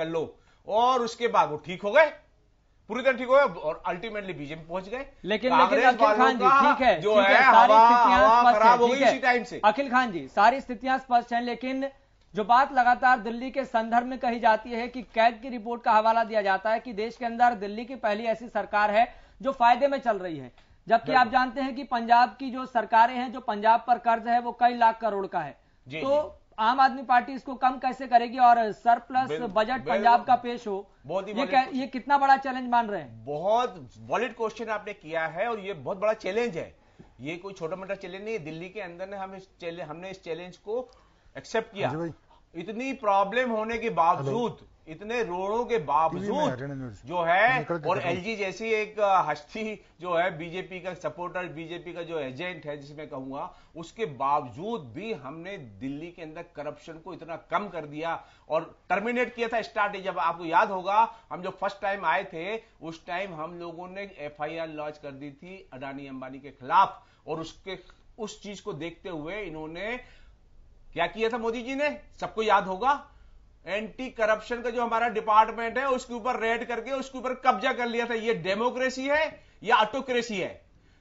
कर लो, और उसके बाद वो ठीक हो गए, पूरी तरह ठीक हो गए और अल्टीमेटली बीजेपी पहुंच गए। लेकिन अखिल खान जी ठीक है, जो ठीक है सारी हवा स्थितियां खराब हो स्पष्ट गई है, उसी टाइम से। अखिल खान जी सारी स्थितियां स्पष्ट हैं, लेकिन जो बात लगातार दिल्ली के संदर्भ में कही जाती है कि कैग की रिपोर्ट का हवाला दिया जाता है कि देश के अंदर दिल्ली की पहली ऐसी सरकार है जो फायदे में चल रही है, जबकि आप जानते हैं कि पंजाब की जो सरकारें हैं, जो पंजाब पर कर्ज है वो कई लाख करोड़ का है। तो आम आदमी पार्टी इसको कम कैसे करेगी, और सरप्लस बजट पंजाब का पेश हो, ये कितना बड़ा चैलेंज मान रहे हैं? बहुत वॉलिड क्वेश्चन आपने किया है और ये बहुत बड़ा चैलेंज है, ये कोई छोटा मोटा चैलेंज नहीं है। दिल्ली के अंदर ने हमने इस चैलेंज को एक्सेप्ट किया। इतनी प्रॉब्लम होने के बावजूद, इतने रोड़ों के बावजूद जो है, और एलजी जैसी एक हस्ती जो है बीजेपी का सपोर्टर, बीजेपी का जो एजेंट है जिसमें कहूंगा, उसके बावजूद भी हमने दिल्ली के अंदर करप्शन को इतना कम कर दिया और टर्मिनेट किया था स्टार्ट। जब आपको याद होगा हम जो फर्स्ट टाइम आए थे उस टाइम हम लोगों ने एफआईआर लॉन्च कर दी थी अडानी अंबानी के खिलाफ, और उस चीज को देखते हुए इन्होंने क्या किया था मोदी जी ने, सबको याद होगा, एंटी करप्शन का जो हमारा डिपार्टमेंट है उसके ऊपर रेड करके उसके ऊपर कब्जा कर लिया था। ये डेमोक्रेसी है या ऑटोक्रेसी है?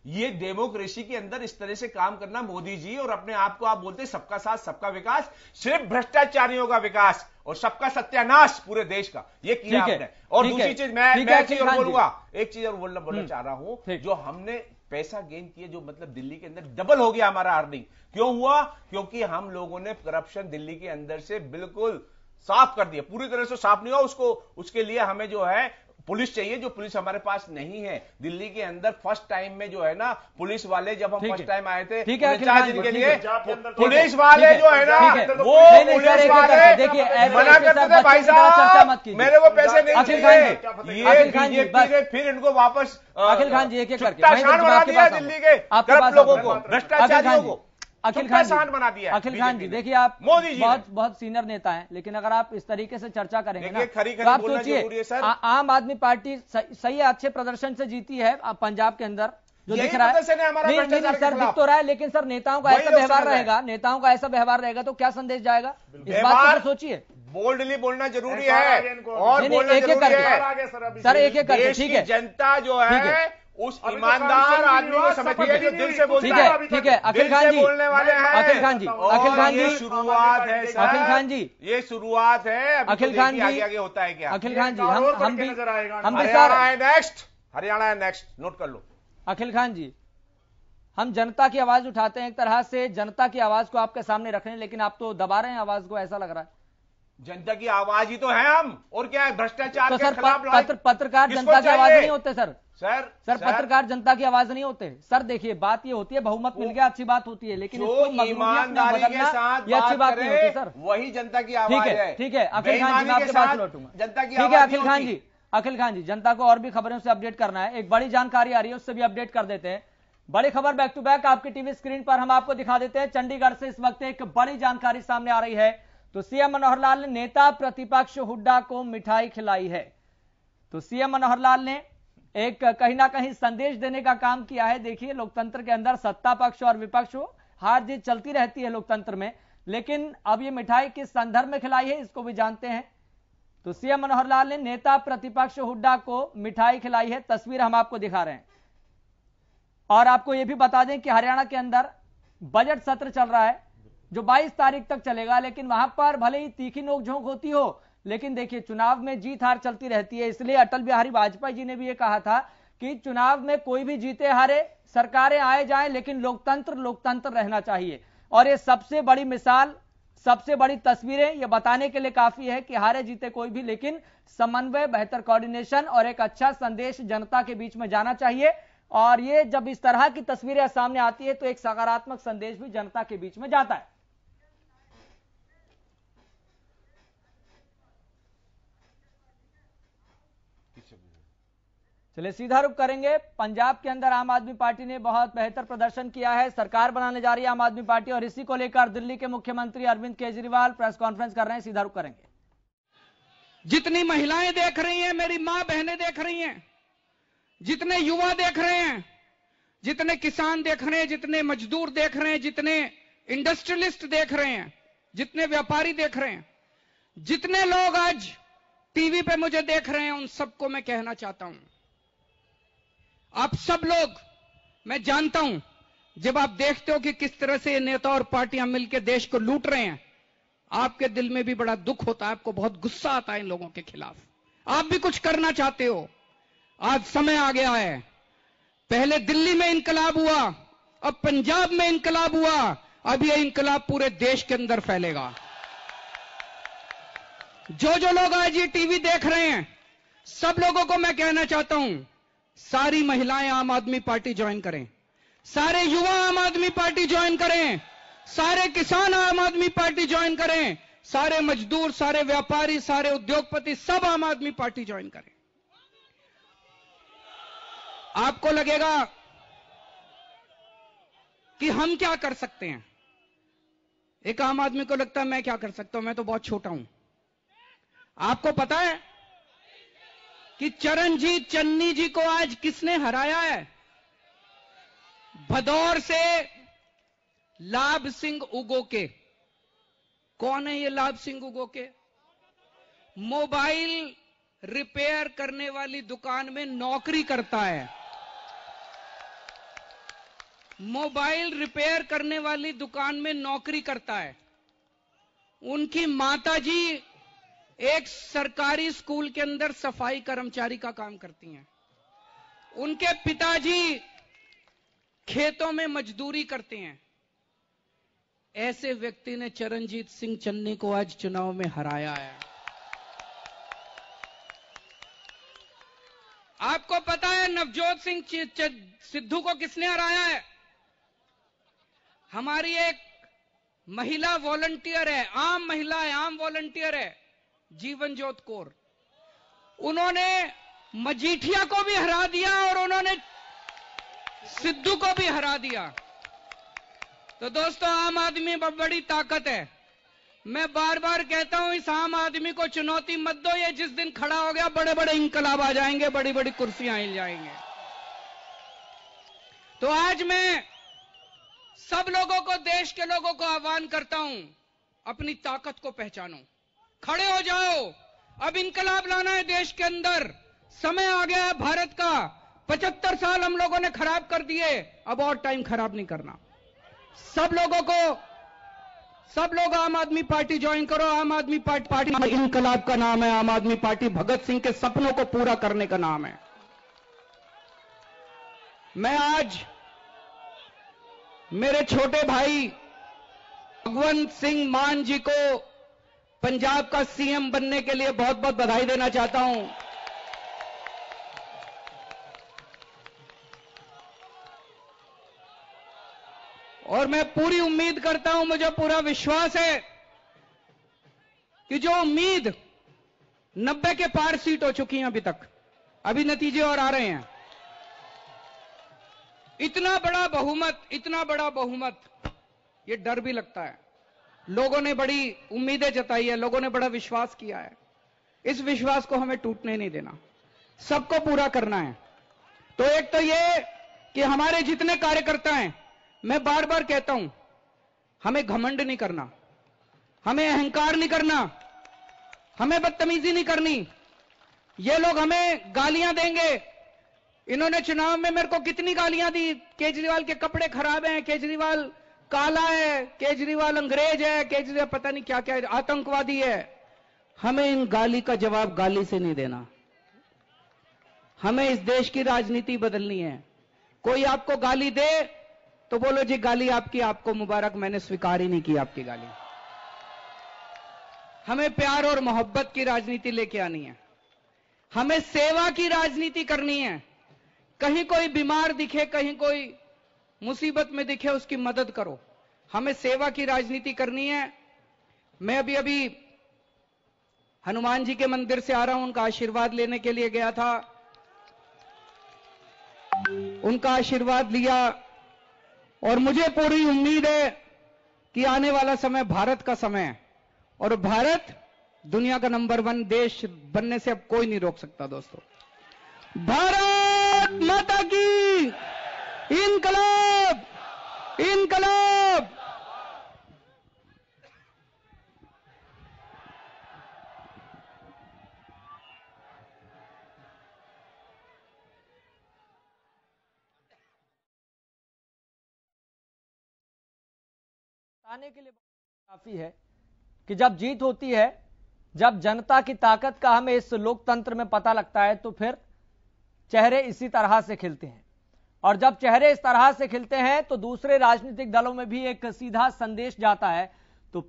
ये डेमोक्रेसी के अंदर इस तरह से काम करना मोदी जी, और अपने आप को आप बोलते सबका साथ सबका विकास, सिर्फ भ्रष्टाचारियों का विकास और सबका सत्यानाश पूरे देश का, ये किया आपने। और दूसरी चीज मैं एक चीज और बोलूंगा, एक चीज और बोलना चाह रहा हूं, जो हमने पैसा गेन किया, जो मतलब दिल्ली के अंदर डबल हो गया हमारा अर्निंग, क्यों हुआ? क्योंकि हम लोगों ने करप्शन दिल्ली के अंदर से बिल्कुल साफ कर दिया, पूरी तरह से साफ नहीं हुआ उसको, उसके लिए हमें जो है पुलिस चाहिए, जो पुलिस हमारे पास नहीं है। दिल्ली के अंदर फर्स्ट टाइम में जो है ना, पुलिस वाले जब हम फर्स्ट टाइम आए थे 4 दिन के लिए, पुलिस वाले जो है ना, वो पुलिस वाले देखिए मना करते थे, भाई साहब मेरे को पैसे नहीं चाहिए, ये बीजेपी ने फिर इनको वापस अखिल खान जी एक एक करके बना दिया दिल्ली के करप्ट लोगों को, भ्रष्टाचारियों को। अखिल खान जी, अखिल खान जी देखिए आप बहुत सीनियर नेता हैं, लेकिन अगर आप इस तरीके से चर्चा करेंगे ना तो आप सोचिए, आम आदमी पार्टी सही है, अच्छे प्रदर्शन से जीती है पंजाब के अंदर, जो दिख रहा है नहीं सर, दिख तो रहा है, लेकिन सर नेताओं का ऐसा व्यवहार रहेगा, नेताओं का ऐसा व्यवहार रहेगा तो क्या संदेश जाएगा, इस बात को सोचिए। बोल्डली बोलना जरूरी है और एक एक करके सर, एक एक करके, ठीक है। जनता जो है उस ईमानदार आदमी को समझती है जो दिल से बोलता है, ठीक है अखिल खान जी, बोलने वाले हैं अखिल खान जी, अखिल खान जी, शुरुआत है अखिल खान जी, ये शुरुआत है, अखिल खान जी, आगे होता है क्या? अखिल खान जी, हम भी हरियाणा है नेक्स्ट, हरियाणा है नेक्स्ट, नोट कर लो। अखिल खान जी, हम जनता की आवाज उठाते हैं, एक तरह से जनता की आवाज को आपके सामने रख रहे हैं, लेकिन आप तो दबा रहे हैं आवाज को, ऐसा लग रहा है। जनता की आवाज ही तो है हम, और क्या है? भ्रष्टाचार के खिलाफ पत्रकार जनता की आवाज नहीं होते सर, सर पत्रकार जनता की आवाज नहीं होते सर। देखिए बात ये होती है, बहुमत मिल गया अच्छी बात होती है, लेकिन ईमानदारी के साथ ये अच्छी बात नहीं होती सर, वही जनता की आवाज है। ठीक है अखिल खान जी, मैं आपके पास लौटूंगा, जनता की ठीक है अखिल खान जी, अखिल खान जी, जनता को और भी खबरों से अपडेट करना है, एक बड़ी जानकारी आ रही है उससे भी अपडेट कर देते हैं। बड़ी खबर बैक टू बैक आपकी टीवी स्क्रीन पर हम आपको दिखा देते हैं। चंडीगढ़ से इस वक्त एक बड़ी जानकारी सामने आ रही है, तो सीएम मनोहर लाल ने नेता प्रतिपक्ष हुड्डा को मिठाई खिलाई है। तो सीएम मनोहर लाल ने एक कहीं ना कहीं संदेश देने का काम किया है। देखिए लोकतंत्र के अंदर सत्ता पक्ष और विपक्ष हो, हार जीत चलती रहती है लोकतंत्र में, लेकिन अब ये मिठाई किस संदर्भ में खिलाई है इसको भी जानते हैं। तो सीएम मनोहर लाल ने नेता प्रतिपक्ष हुड्डा को मिठाई खिलाई है, तस्वीर हम आपको दिखा रहे हैं। और आपको यह भी बता दें कि हरियाणा के अंदर बजट सत्र चल रहा है जो 22 तारीख तक चलेगा, लेकिन वहां पर भले ही तीखी नोकझोंक होती हो, लेकिन देखिए चुनाव में जीत हार चलती रहती है। इसलिए अटल बिहारी वाजपेयी जी ने भी ये कहा था कि चुनाव में कोई भी जीते हारे, सरकारें आए जाएं, लेकिन लोकतंत्र रहना चाहिए। और ये सबसे बड़ी मिसाल, सबसे बड़ी तस्वीरें ये बताने के लिए काफी है कि हारे जीते कोई भी, लेकिन समन्वय, बेहतर कोऑर्डिनेशन और एक अच्छा संदेश जनता के बीच में जाना चाहिए। और ये जब इस तरह की तस्वीरें सामने आती है तो एक सकारात्मक संदेश भी जनता के बीच में जाता है। चलिए सीधा रुख करेंगे, पंजाब के अंदर आम आदमी पार्टी ने बहुत बेहतर प्रदर्शन किया है, सरकार बनाने जा रही है आम आदमी पार्टी, और इसी को लेकर दिल्ली के मुख्यमंत्री अरविंद केजरीवाल प्रेस कॉन्फ्रेंस कर रहे हैं। सीधा रुख करेंगे। जितनी महिलाएं देख रही हैं, मेरी मां बहनें देख रही हैं, जितने युवा देख रहे हैं, जितने किसान देख रहे हैं, जितने मजदूर देख रहे हैं, जितने इंडस्ट्रियलिस्ट देख रहे हैं, जितने व्यापारी देख रहे हैं, जितने लोग आज टीवी पे मुझे देख रहे हैं, उन सबको मैं कहना चाहता हूं, आप सब लोग, मैं जानता हूं, जब आप देखते हो कि किस तरह से ये नेता और पार्टियां मिलकर देश को लूट रहे हैं, आपके दिल में भी बड़ा दुख होता है, आपको बहुत गुस्सा आता है इन लोगों के खिलाफ। आप भी कुछ करना चाहते हो। आज समय आ गया है। पहले दिल्ली में इंकलाब हुआ, अब पंजाब में इंकलाब हुआ, अब यह इंकलाब पूरे देश के अंदर फैलेगा। जो जो लोग आज ये टीवी देख रहे हैं, सब लोगों को मैं कहना चाहता हूं, सारी महिलाएं आम आदमी पार्टी ज्वाइन करें, सारे युवा आम आदमी पार्टी ज्वाइन करें, सारे किसान आम आदमी पार्टी ज्वाइन करें, सारे मजदूर, सारे व्यापारी, सारे उद्योगपति सब आम आदमी पार्टी ज्वाइन करें। आपको लगेगा कि हम क्या कर सकते हैं। एक आम आदमी को लगता है मैं क्या कर सकता हूं, मैं तो बहुत छोटा हूं। आपको पता है कि चरणजीत चन्नी जी को आज किसने हराया है? भदौर से लाभ सिंह उगोके। कौन है ये लाभ सिंह उगोके? मोबाइल रिपेयर करने वाली दुकान में नौकरी करता है। मोबाइल रिपेयर करने वाली दुकान में नौकरी करता है। उनकी माताजी एक सरकारी स्कूल के अंदर सफाई कर्मचारी का काम करती हैं। उनके पिताजी खेतों में मजदूरी करते हैं। ऐसे व्यक्ति ने चरणजीत सिंह चन्नी को आज चुनाव में हराया है। आपको पता है नवजोत सिंह सिद्धू को किसने हराया है? हमारी एक महिला वॉलंटियर है, आम महिला है, आम वॉलंटियर है, जीवनजोत कौर। उन्होंने मजीठिया को भी हरा दिया और उन्होंने सिद्धू को भी हरा दिया। तो दोस्तों, आम आदमी में बड़ी ताकत है। मैं बार बार कहता हूं, इस आम आदमी को चुनौती मत दो। ये जिस दिन खड़ा हो गया, बड़े बड़े इंकलाब आ जाएंगे, बड़ी बड़ी कुर्सियां हिल जाएंगे। तो आज मैं सब लोगों को, देश के लोगों को आह्वान करता हूं, अपनी ताकत को पहचानो, खड़े हो जाओ। अब इंकलाब लाना है देश के अंदर। समय आ गया है भारत का। 75 साल हम लोगों ने खराब कर दिए, अब और टाइम खराब नहीं करना। सब लोगों को, सब लोग आम आदमी पार्टी ज्वाइन करो। आम आदमी पार्टी इंकलाब का नाम है। आम आदमी पार्टी भगत सिंह के सपनों को पूरा करने का नाम है। मैं आज मेरे छोटे भाई भगवंत सिंह मान जी को पंजाब का सीएम बनने के लिए बहुत बहुत बधाई देना चाहता हूं। और मैं पूरी उम्मीद करता हूं, मुझे पूरा विश्वास है कि जो उम्मीद 90 के पार सीट हो चुकी हैं अभी तक, अभी नतीजे और आ रहे हैं। इतना बड़ा बहुमत, इतना बड़ा बहुमत, ये डर भी लगता है। लोगों ने बड़ी उम्मीदें जताई है, लोगों ने बड़ा विश्वास किया है। इस विश्वास को हमें टूटने नहीं देना, सबको पूरा करना है। तो एक तो ये कि हमारे जितने कार्यकर्ता हैं, मैं बार बार कहता हूं, हमें घमंड नहीं करना, हमें अहंकार नहीं करना, हमें बदतमीजी नहीं करनी। ये लोग हमें गालियां देंगे। इन्होंने चुनाव में मेरे को कितनी गालियां दी। केजरीवाल के कपड़े खराब हैं, केजरीवाल काला है, केजरीवाल अंग्रेज है, केजरीवाल पता नहीं क्या क्या है, आतंकवादी है। हमें इन गाली का जवाब गाली से नहीं देना। हमें इस देश की राजनीति बदलनी है। कोई आपको गाली दे तो बोलो जी गाली आपकी, आपको मुबारक, मैंने स्वीकार ही नहीं की आपकी गाली। हमें प्यार और मोहब्बत की राजनीति लेके आनी है। हमें सेवा की राजनीति करनी है। कहीं कोई बीमार दिखे, कहीं कोई मुसीबत में दिखे, उसकी मदद करो। हमें सेवा की राजनीति करनी है। मैं अभी हनुमान जी के मंदिर से आ रहा हूं, उनका आशीर्वाद लेने के लिए गया था। उनका आशीर्वाद लिया और मुझे पूरी उम्मीद है कि आने वाला समय भारत का समय है और भारत दुनिया का नंबर 1 देश बनने से अब कोई नहीं रोक सकता। दोस्तों, भारत माता की इनकलाब, इनकलाब। आने के लिए काफी है कि जब जीत होती है, जब जनता की ताकत का हमें इस लोकतंत्र में पता लगता है, तो फिर चेहरे इसी तरह से खिलते हैं। और जब चेहरे इस तरह से खिलते हैं तो दूसरे राजनीतिक दलों में भी एक सीधा संदेश जाता है। तो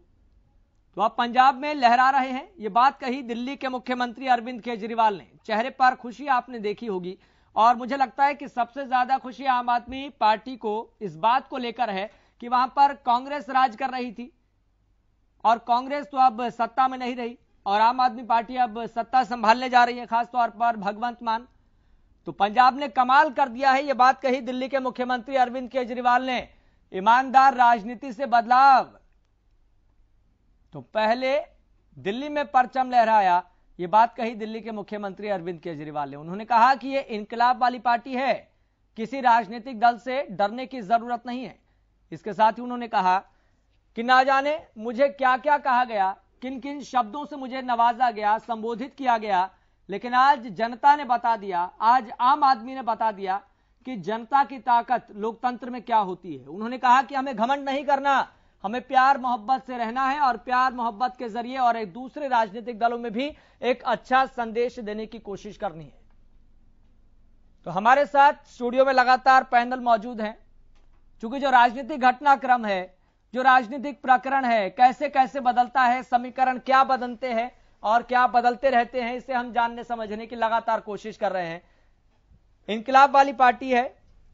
आप पंजाब में लहरा रहे हैं, ये बात कही दिल्ली के मुख्यमंत्री अरविंद केजरीवाल ने। चेहरे पर खुशी आपने देखी होगी, और मुझे लगता है कि सबसे ज्यादा खुशी आम आदमी पार्टी को इस बात को लेकर है कि वहां पर कांग्रेस राज कर रही थी और कांग्रेस तो अब सत्ता में नहीं रही और आम आदमी पार्टी अब सत्ता संभालने जा रही है, खासतौर पर भगवंत मान। तो पंजाब ने कमाल कर दिया है, यह बात कही दिल्ली के मुख्यमंत्री अरविंद केजरीवाल ने। ईमानदार राजनीति से बदलाव। तो पहले दिल्ली में परचम लहराया, यह बात कही दिल्ली के मुख्यमंत्री अरविंद केजरीवाल ने। उन्होंने कहा कि यह इनकलाब वाली पार्टी है, किसी राजनीतिक दल से डरने की जरूरत नहीं है। इसके साथ ही उन्होंने कहा कि ना जाने मुझे क्या क्या कहा गया, किन किन शब्दों से मुझे नवाजा गया, संबोधित किया गया, लेकिन आज जनता ने बता दिया, आज आम आदमी ने बता दिया कि जनता की ताकत लोकतंत्र में क्या होती है। उन्होंने कहा कि हमें घमंड नहीं करना, हमें प्यार मोहब्बत से रहना है और प्यार मोहब्बत के जरिए और एक दूसरे राजनीतिक दलों में भी एक अच्छा संदेश देने की कोशिश करनी है। तो हमारे साथ स्टूडियो में लगातार पैनल मौजूद हैं, क्योंकि जो राजनीतिक घटनाक्रम है, जो राजनीतिक प्रकरण है, कैसे कैसे बदलता है, समीकरण क्या बदलते हैं और क्या बदलते रहते हैं, इसे हम जानने समझने की लगातार कोशिश कर रहे हैं। इनकलाब वाली पार्टी है,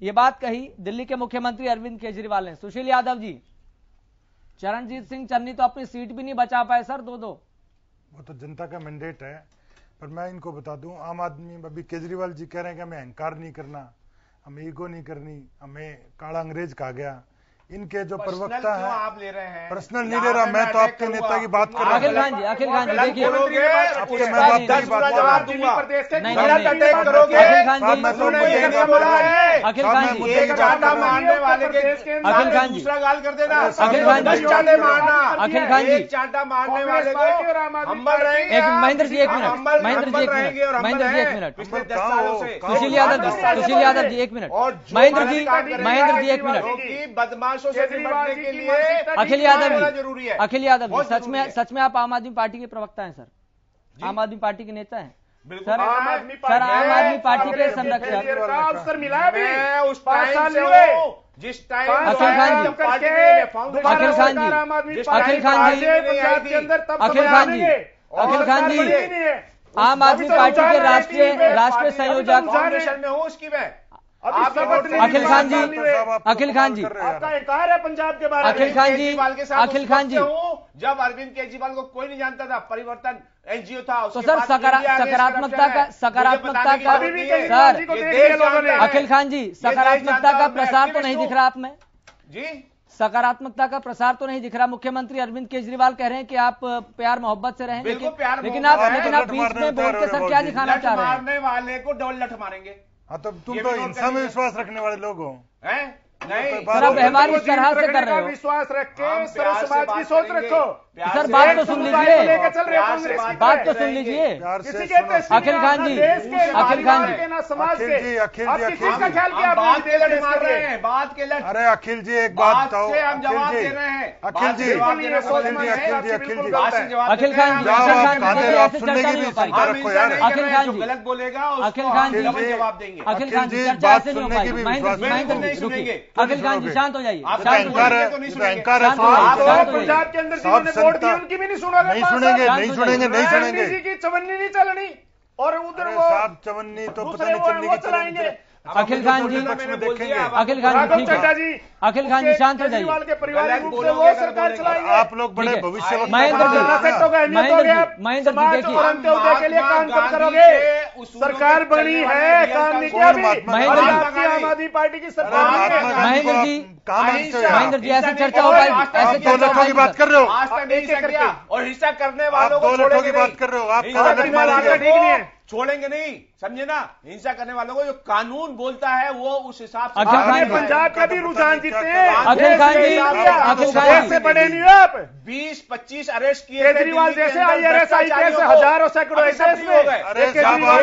यह बात कही दिल्ली के मुख्यमंत्री अरविंद केजरीवाल ने। सुशील यादव जी, चरणजीत सिंह चन्नी तो अपनी सीट भी नहीं बचा पाए सर, दो वो तो जनता का मैंडेट है। पर मैं इनको बता दूं, आम आदमी अभी केजरीवाल जी कह रहे हैं कि हमें अहंकार नहीं करना, हमें ईगो नहीं करनी, हमें काला अंग्रेज कहा गया। इनके जो प्रवक्ता है, आप ले रहे हैं, पर्सनल नहीं ले रहा, मैं तो आपके नेता की बात कर रहा हूँ। अखिल खान जी, अखिल खान जी देखिए, आपके मैं बात की बात कर रहा हूँ। अखिल खान जी, अखिल खान जी, एक चांटा मारने वाले के अखिल खान जी, दूसरा गाल कर देना, अखिल खान जी, चांटे मारना, अखिल खान जी, एक चांटा मारने वाले को हम्बल रहेंगे। एक महेंद्र जी एक मिनट, महेंद्र जी एक मिनट, महेंद्र जी एक मिनट, पिछले 10 सालों से सुशील यादव जी, सुशील यादव जी एक मिनट, महेंद्र जी, महेंद्र जी एक मिनट, बदमाशों से निपटने के लिए अखिल यादव जी, जरूरी है। अखिल यादव जी, सच में आप आम आदमी पार्टी के प्रवक्ता हैं सर, आम आदमी पार्टी के नेता हैं सर, आम आदमी पार्टी के संरक्षक अवसर मिला है भी उस टाइम से जिस टाइम अखिल खान जी, अखिल खान जी, अखिल खान जी, अखिल खान जी, अखिल खान जी, आम आदमी पार्टी के राष्ट्रीय संयोजक फाउंडेशन में हूँ उसकी मैं। अखिल खान जी, अखिल खान जी, आपका इनकार है पंजाब के बारे में। अखिल खान जी, अखिल खान जी, जब अरविंद केजरीवाल को कोई नहीं जानता था, परिवर्तन एनजीओ था, तो सर सकारात्मकता का सर, अखिल खान जी, सकारात्मकता का प्रसार तो नहीं दिख रहा आप में जी, सकारात्मकता का प्रसार तो नहीं दिख रहा। मुख्यमंत्री अरविंद केजरीवाल कह रहे हैं कि आप प्यार मोहब्बत से रहें, लेकिन आप बीच में बोल के सर क्या दिखाना चाह रहे हैं? मारने वाले को डबल लठ मारेंगे। हाँ, तो तुम तो हिंसा में विश्वास रखने वाले लोग हो, हैं? नहीं सर, आप व्यवहार इस तरह से कर रहे हो। विश्वास रख के सर्व समाज की सोच रखो सर, बात तो सुन लीजिए, बात तो सुन लीजिए। अखिल खान जी, अखिल खान जी, समाज के अखिल जी, किसी का ख्याल किया? बात के लठ मार रहे हैं, बात के लठ। अरे अखिल जी एक बात बताओ, हम जवाब दे रहे हैं, अखिल जी, अखिल जी, अखिल जी, अखिल खान जी, आप सुनने की भी क्षमता रखो यार। अखिल खान जी, गलत बोलेगा अखिल खान जी, जवाब देंगे। अखिल खान जी, चर्चा ऐसे नहीं हो पाएगी। महेंद्र जी रुकिए, अखिल खान जी शांत हो जाइए, शांत हो जाइए, पंजाब के अंदर जिन्होंने वोट दिए उनकी भी नहीं सुनोगे, नहीं सुनेंगे, नहीं सुनेंगे, नहीं सुनेंगे। जी की चवन्नी नहीं चलनी और उधर वो साहब चवन्नी तो पता नहीं चलनी की चलाएंगे। अखिल खान जी, देखेंगे अखिल खान जी, ठीक है, अखिल खान जी शांत हो जाइए। वो सरकार चलाएंगे। आप लोग बड़े भविष्य महेंद्र जी, महेंद्र जी देखिए, काम कब करोगे? सरकार बनी है, काम नहीं किया। आम आदमी पार्टी की सरकार। महेंद्र जी, महेंद्र जी ऐसे चर्चा हो पाएगी? ऐसे चर्चा की बात कर रहे हो आज तक नहीं किया और हिस्सा करने वालों को दो लठों की बात कर रहे हो आप, ठीक नहीं है, छोड़ेंगे नहीं, समझे ना। हिंसा करने वालों को जो कानून बोलता है वो उस हिसाब से। पंजाब का भी रुझान जीतते हैं। अखिल खान जी, अखिल खान से बड़े नहीं हो आप। 20-25 अरेस्ट किए केजरीवाल जैसे IRS IPS हजारों सैकड़ों ऐसे अरे साहब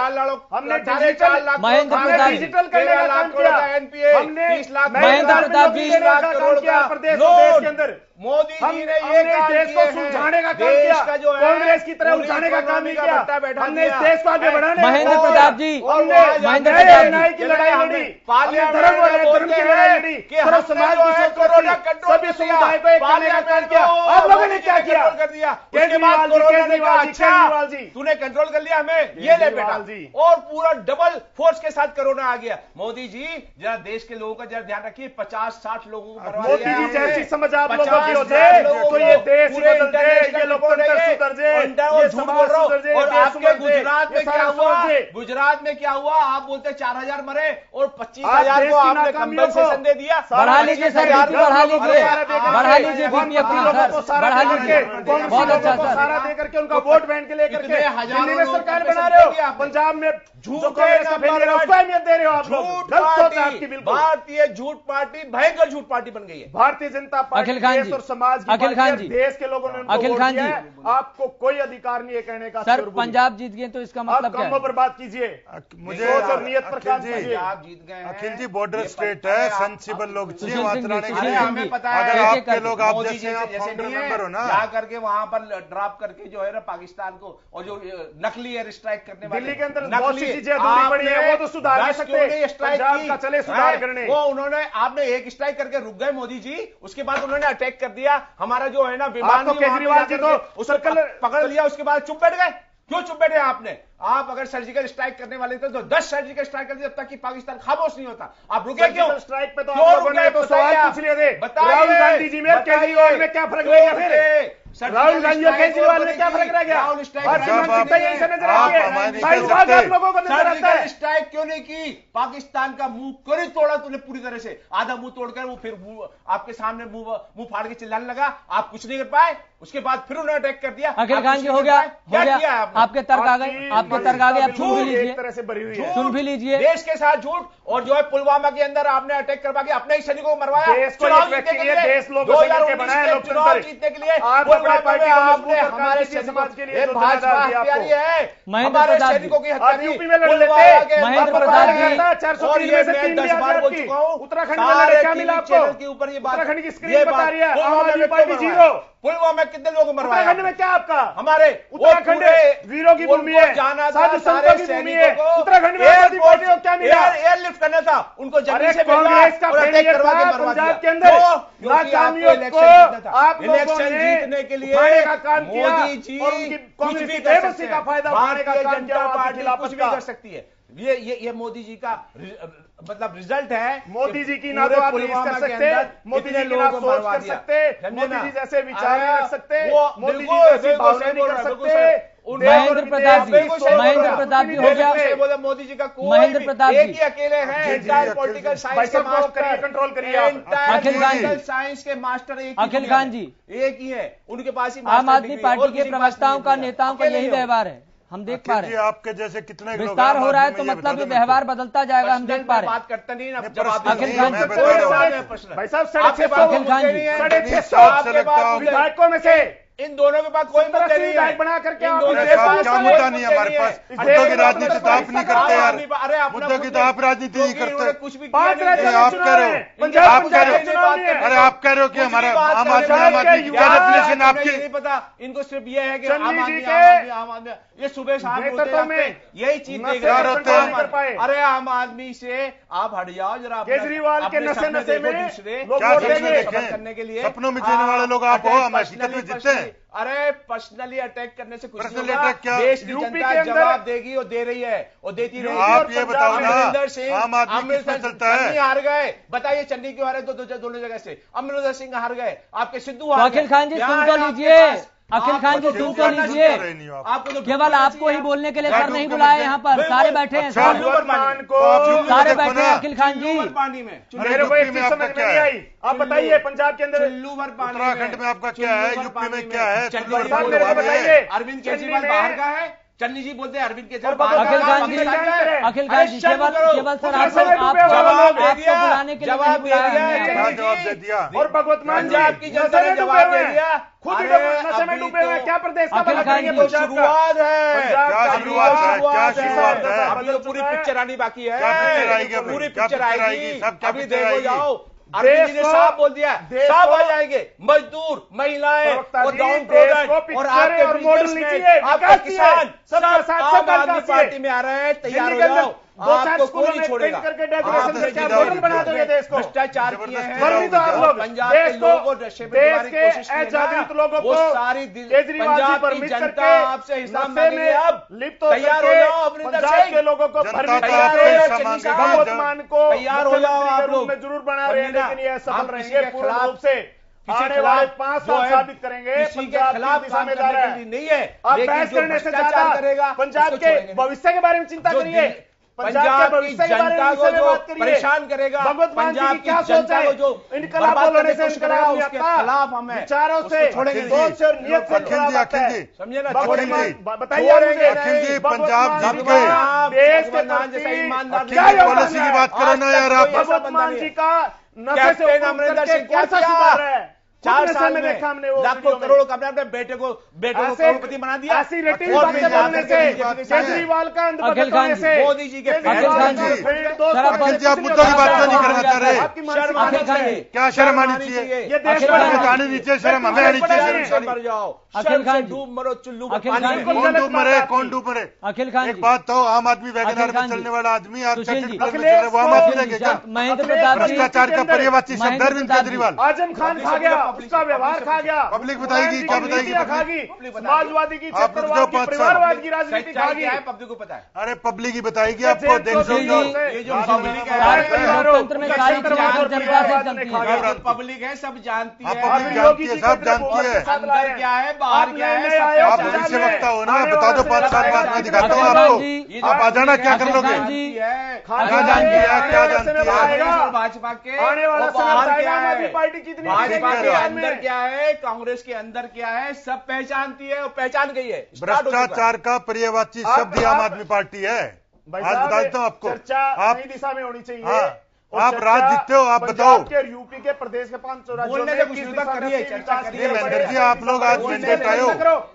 हमने महेंद्र प्रताप डिजिटल करने का काम किया, एनपीए, हमने 30 लाख महेंद्र प्रताप जी काम किया प्रदेश के अंदर मोदी जी ने ये देश को सुलझाने का काम किया, कांग्रेस की तरह उलझाने का काम नहीं किया। हमने इस देश को आगे बढ़ाने महेंद्र प्रताप जी, महेंद्र प्रताप जी की लड़ाई लड़ी, धर्म की लड़ाई लड़ी, सर्व समाज की सभी समुदाय को एक करने का काम किया। आप लोगों ने क्या किया? कर दिया। केजरीवाल जी, तूने कंट्रोल कर लिया हमें, ये ले बेटा जी, और पूरा डबल फोर्स के साथ कोरोना आ गया। मोदी जी जरा देश के लोगों का जरा ध्यान रखिए, 50-60 लोगों को मरवा दिया। मोदी जी जैसी समझ आप लोगों की होते तो ये देश बदल दे, ये लोकतंत्र सुधर जाए, ये समाज सुधर जाए। और आपके गुजरात में क्या हुआ? गुजरात में क्या हुआ? आप बोलते 4000 मरे और 25,000 को आपने कंपनसेशन दे दिया। बढ़ा लीजिए सर, बढ़ा लीजिए, बढ़ा लीजिए बीपी अपनी, बढ़ा लीजिए। बहुत अच्छा सर, सारा देकर के उनका वोट बैंक के लेकर के दिल्ली में सरकार बना रहे हो, पंजाब में झूठ उसको अहमियत दे रहे हो आप लोग। आपकी बिल्कुल भारतीय झूठ पार्टी भयंकर झूठ पार्टी बन गई है। भारतीय जनता पार्टी देश और समाज की अखिल खान जी, देश के लोगों ने अखिल खान जी, आपको कोई अधिकार नहीं है कहने का। सर पंजाब जीत गए तो इसका मतलब क्या है? पर बात कीजिए, मुझे और नियत पर काम कीजिए। आप जीत गए हैं। अखिल जी बॉर्डर स्टेट है, सेंसिबल लोग चाहिए वहां चलाने के लिए। हमें पता है, अगर आपके लोग आप मोदी जैसे आप फाउंडर मेंबर हो ना, जा करके वहां पर ड्रॉप करके जो है ना पाकिस्तान को, और जो नकली एयर स्ट्राइक करने वाले दिल्ली के अंदर बहुत सी चीजें अधूरी पड़ी है, वो तो सुधार कर सकते हैं। पंजाब का चले सुधार करने, वो उन्होंने, आपने एक स्ट्राइक करके रुक गए मोदी जी, उसके बाद उन्होंने अटैक कर दिया हमारा जो है ना विमान। केजरीवाल जी तो उसको पकड़ लिया, उसके बाद चुप बैठ गए। क्यों चुप बैठे आपने? आप अगर सर्जिकल स्ट्राइक करने वाले थे तो 10 सर्जिकल स्ट्राइक कर दिए, जब तक कि पाकिस्तान खामोश नहीं होता। आप रुके क्यों? स्ट्राइक पे तो आप लोगों ने तो सवाल पूछ लिए थे, राहुल गांधी जी में केजरीवाल में क्या फर्क रह गया? फिर राहुल गांधी और केजरीवाल में क्या फर्क रह गया? स्ट्राइक क्यों नहीं की? पाकिस्तान का मुंह क्यों नहीं तोड़ा तूने पूरी तरह से? आधा मुंह तोड़कर वो फिर आपके सामने मुंह फाड़ के चिल्लाने लगा, आप कुछ नहीं कर पाए। उसके बाद फिर उन्होंने अटैक कर दिया। अखिल खान जी हो गया, आपके तर्क आ गए, आपके तर्क आ गए, आप सुन भी लीजिए, तरह से भरी हुई है। सुन भी लीजिए। देश के साथ झूठ, और जो है पुलवामा के अंदर आपने अटैक करवा के अपने ही सैनिकों को मरवाया। देश को चुनाव जीतने के लिए, देश लोगों के बनाया लोकतंत्र जीतने के लिए आपने हमारे समाज के लिए भाजपा हत्यारी है, हमारे सैनिकों की हत्या यूपी में लड़ लेते। महेंद्र प्रताप जी, 403 में से 3 10 बार बोल चुका हूं, उत्तराखंड में लड़े, क्या मिला आपको? के ऊपर ये बात, उत्तराखंड की स्क्रीन बता रही है, आम आदमी पार्टी 0। पुलवामा में कितने लोग मरवाए? उत्तराखंड में क्या आपका? हमारे उत्तराखंड वीरों की भूमि है, साधु संतों की भूमि है। उत्तराखंड में आम आदमी पार्टी को क्या मिला? एयरलिफ्ट करना था उनको, जल्दी से कांग्रेस का फेलियर था पंजाब के अंदर, नाकामियों को आप लोगों ने जीतने के लिए उठाने का काम किया मोदी जी और उनकी कुछ कांग्रेस भी की कर सकते बेबसी का हैं। फायदा उठाने का काम किया। पार्टी कुछ भी कर सकती है। ये मोदी जी का मतलब रिजल्ट है। मोदी जी की ना तो आप रीस कर सकते, मोदी जी की ना सोच कर सकते, मोदी जी जैसे विचार नहीं रख सकते, मोदी जी जैसी भावना नहीं कर सकते। महेंद्र प्रताप जी, महेंद्र प्रताप जी हो गया। मोदी जी का कोई महेंद्र प्रताप एक जी ही अकेले हैं पॉलिटिकल साइंस के मास्टर, कंट्रोल करिए। अखिल खान जी, साइंस के मास्टर एक, अखिल खान जी एक ही है, उनके पास ही आम आदमी पार्टी के प्रवक्ताओं का, नेताओं का यही व्यवहार है, हम देख पा रहे हैं। आपके जैसे कितने विस्तार हो रहा है तो मतलब ये व्यवहार बदलता जाएगा, हम देख पा रहे हैं। बात करता नहीं ना। अखिल खान जी, भाई साहब 650 विधायकों में से इन दोनों के पास कोई मुद्दे नहीं है। बना करके क्या मुद्दा नहीं है हमारे पास? मुद्दों की राजनीति तो आप नहीं करते यार, मुद्दों की तो आप राजनीति नहीं करते। कुछ भी आप कह रहे हो, आप कह रहे हो, अरे आप कह रहे हो कि हमारा आम आदमी क्या डेफिनेशन आपकी? नहीं पता इनको, सिर्फ ये है कि आम आदमी ये सुबह शाम यही चीज देख रहे हैं। अरे आम आदमी से आप हट जाओ जरा, केजरीवाल के नशे नशे में क्या करने के लिए सपनों में जीने वाले लोग आप हो, हम हकीकत में जीतते हैं। अरे पर्सनली अटैक करने से कुछ पर्सनली नहीं होगा। अटैक क्या? देश की जनता जवाब देगी और दे रही है और देती रही। आप ये बताओ ना, अमरिंदर सिंह, आम आदमी किसमें चलता है? चन्नी हार गए, बताइए चन्नी क्यों हारे? दोनों जगह से अमरिंदर सिंह हार गए, आपके सिद्धू हार गए। अखिल खान जी सुन तो लीजिए, अखिल खान जी सुन तो लीजिए, केवल आपको ही बोलने के लिए सर नहीं बुलाए, यहाँ पर सारे बैठे हैं, सारे बैठे हैं। अखिल खान जी पानी में मेरे को एक चीज समझ में नहीं आई, आप बताइए पंजाब के अंदर उत्तराखंड में आपका क्या है, यूपी में क्या है? बताइए। अरविंद केजरीवाल बाहर का है, चन्नी जी बोलते हैं अरविंद केजरीवाल। अखिल खान जी, अखिल खान जी केवल सर आपको बुलाने के लिए जवाब दे दिया और भगवत मान जी आपकी जनता ने जवाब दे दिया। खुद नशे में डूबे हुए, क्या प्रदेश का अखिल खान जी शुरुआत है, क्या शुरुआत है? अभी तो पूरी पिक्चर आनी बाकी है, क्या पिक्चर आएगी? पूरी पिक्चर आएगी, सब अभी देखो जाओ। अरविंद जी ने साफ बोल दिया, साफ आ जाएंगे मजदूर, महिलाएं और डाउन प्रोडक्ट और आपके बिजनेसमैन, आपके किसान सब आम आदमी पार्टी में आ रहे हैं। तैयार हो जाओ, आपको कोई नहीं छोड़ेगा। भ्रष्टाचार किए हैं पंजाब के लोगों को नशे में गिराने की कोशिश की, वो सारी पंजाब की जनता आपसे हिसाब मांगेगी। अब तैयार हो जाओ अपने पंजाब के लोगों को, तैयार हो जाओ आप लोग। जरूर बना रहे हैं, लेकिन ये सफल रहेंगे पूर्ण रूप से। आने वाले 5 साल साबित करेंगे किसी के खिलाफ काम करने के लिए नहीं है, आप बहस करने से ज्यादा करेगा पंजाब के भविष्य के बारे में चिंता करिए। पंजाब की जनता को जो परेशान करेगा, पंजाब की जनता को जो बर्बाद करने की कोशिश करेगा, उसके खिलाफ हमें विचारों से छोड़ेंगे समझे ना। बताइए पंजाब जीत गए, देश के पॉलिसी की बात करो ना यार आप। भगवत मान जी का नशे से अमरिंदर सिंह क्या सुधार है? 4 साल में लाखों करोड़ का अपने बेटे को करोड़पति बना दिया। ऐसी रटी बातें बोलने से, केजरीवाल का अंत बताने से, मोदी जी के अखिल जी आप मुद्दों की बात क्यों नहीं करना चाह रहे? शर्म आनी चाहिए, क्या शर्म आनी चाहिए? ये देश में आनी नीचे शर्म हमें आनी चाहिए। मर जाओ, अखिल खान डूब मरो चुल्लू कौन डूब मरे, कौन डूब मरे? अखिल खान एक बात तो आम आदमी वैगन में चलने वाला आदमी आज वो आम आदमी लगेगा। महेंद्र प्रताप जी भ्रष्टाचार का पर्यवाची शब्द अरविंद केजरीवाल। आजम खान खा गया, उसका व्यवहार खा गया, पब्लिक बताएगी, क्या बताएगी खागी, समाजवादी की क्षेत्रवाद की परिवारवाद की राजनीति खागी। पब्लिक को पता है। अरे पब्लिक ही बताएगी आपको। देख लो ये जो पब्लिक है, लोकतंत्र में सारी चीजें जनता से चलती है। पब्लिक है, सब जानती है, पब्लिक जानती है, सब जानती है। अंदर क्या है बाहर क्या है, आप पुलिस से वक्ता हो ना, बता दो 5 साल बाद मैं दिखाता हूँ आपको। आप आ जाना, क्या कर लोगे? क्या जानती है, क्या जानती है? भाजपा के आने वाला बाहर क्या है, पार्टी कितनी भाजपा के अंदर क्या है, कांग्रेस के अंदर क्या है, सब पहचानती है और पहचान गई है। भ्रष्टाचार का पर्यवाची शब्द ही आम आदमी पार्टी है। आज बता देता हूँ आपको। चर्चा आप नई दिशा में होनी चाहिए। आप राज दिखते हो, आप बताओ। यूपी के प्रदेश के 5 राज्यों बोलने में से कुछ नहीं करिए, चर्चा करिए। महेंद्र जी आप लोग आज मैंडेट आए हो।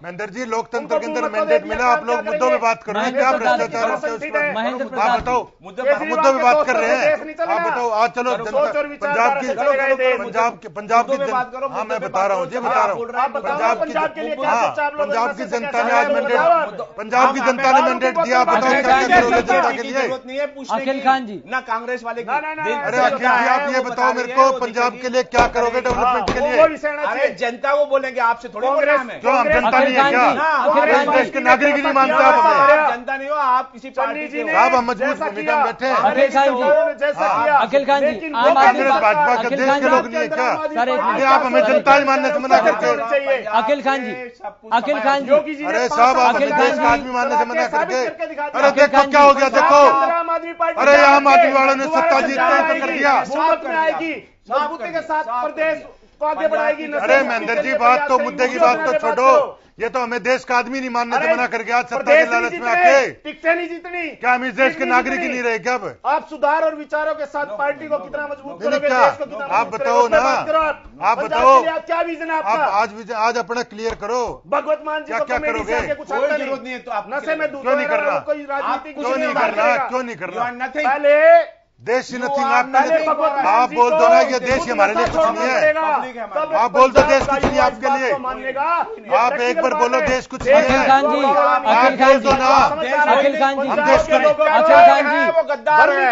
महेंद्र जी लोकतंत्र के अंदर मैंडेट मिला, आप लोग मुद्दों में बात करो। क्या भ्रष्टाचार होता है उस पर आप बताओ। मुद्दों में बात कर रहे हैं, आप बताओ। आज चलो पंजाब की जनता, हाँ मैं बता रहा हूँ जी, बता रहा हूँ। पंजाब की जनता ने आज मैंडेट, पंजाब की जनता ने मैंडेट दिया। बताओ क्या करोगे जनता के लिए? जरूरत नहीं है पूछने की, अखिल खान जी ना कांग्रेस वाले की। अरे अखिल जी आप ये बताओ मेरे को, पंजाब के लिए क्या करोगे डेवलपमेंट के लिए? अरे जनता को बोलेंगे, आपसे थोड़ी बोल रहे हैं। क्यों हम जनता नहीं है क्या? देश के नागरिक ही नहीं मानते आप हमें? आप जनता नहीं हो, आप किसी पार्टी के हो। आप हम मजबूत भूमिका में बैठे हैं। अखिल खान जी, अखिल खान जी, आम आदमी भाजपा के देश के लोग नहीं है क्या? सर आप हमें जनता ही मानने से मना करके? अखिल खान जी, अखिल खान जी, अरे साहब आप हमें देश का आदमी मानने से मना करके? अरे देखो क्या हो गया, देखो। अरे आम आदमी वालों ने सत्ता जीतने तो कर दिया। में आएगी, मजबूती के साथ प्रदेश को आगे बढ़ाएगी। अरे महेंद्र जी बात तो, मुद्दे की बात तो छोड़ो। ये तो हमें देश का आदमी नहीं मानने से मना करके आज सत्ता के लालच में आके टिकटें नहीं जीतनी। क्या हम इस देश के नागरिक ही नहीं रहे क्या? अब आप सुधार और विचारों के साथ पार्टी को कितना मजबूत करोगे, क्या देश को कितना आप मजबूत बताओ करोगे, ना, आप बताओ क्या विजन है आप आपका? आज अपना क्लियर करो। भगवत मान जी क्या करोगे? कुछ कोई जरूरत नहीं है, तो आप नशे में क्यों नहीं करना? कोई राजनीति क्यों नहीं करना? क्यों नहीं करना? पहले देश ही नथिंग। आप बोल दो ना ये देश हमारे लिए कुछ नहीं है। आप बोल दो देश कुछ नहीं आपके लिए। आप एक बार बोलो देश कुछ नहीं है। अखिल खान जी, आप बोल दो ना। अखिल खान जी, हम देश के लोग, अखिल खान जी, वो गद्दार है।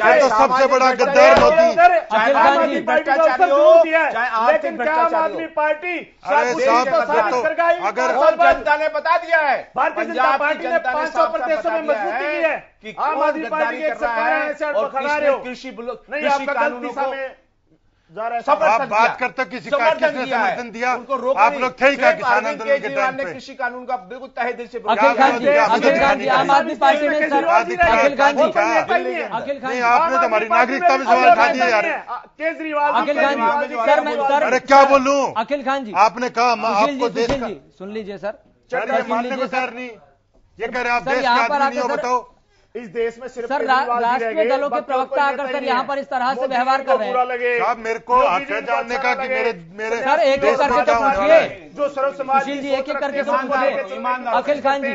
ये तो सबसे बड़ा गद्दार मोदी। अखिल खान जी, भ्रष्टाचारी हो, चाहे आर्थिक लेकिन भ्रष्टाचारी आम आदमी पार्टी अरे साहब अगर और जनता ने बता दिया है, भारतीय जनता पार्टी ने 500 प्रदेशों में मजबूती की है कि आम आदमी पार्टी के और कृषि कानूनों को जा रहा है। आप बात करते किसी का किसने समर्थन दिया? आप लोग थे ही क्या किसान आंदोलन के टाइम पे? कृषि कानून का बिल्कुल तहे दिल से अखिल खान जी, आम आदमी पार्टी ने सर, अखिल खान जी, अखिल खान नहीं आपने तो हमारी नागरिकता में सवाल उठा दिया यार। केजरीवाल, अखिल खान जी, सर मैं सर, अरे क्या बोलूं? अखिल खान जी, आपने कहा आपको देश सुशील का, जी सुन लीजिए सर, मानने को तैयार नहीं। ये कह रहे आप सर, देश के यहाँ पर आदमी नहीं हो, आके बताओ। इस देश में सिर्फ सर राष्ट्रीय दलों के प्रवक्ता आकर सर यहाँ पर इस तरह से व्यवहार कर रहे हैं। साहब मेरे को हक है जानने का कि मेरे सर एक एक करके तो पूछिए, जो सर्व समाज सुशील जी एक एक करके तो पूछिए। अखिल खान जी,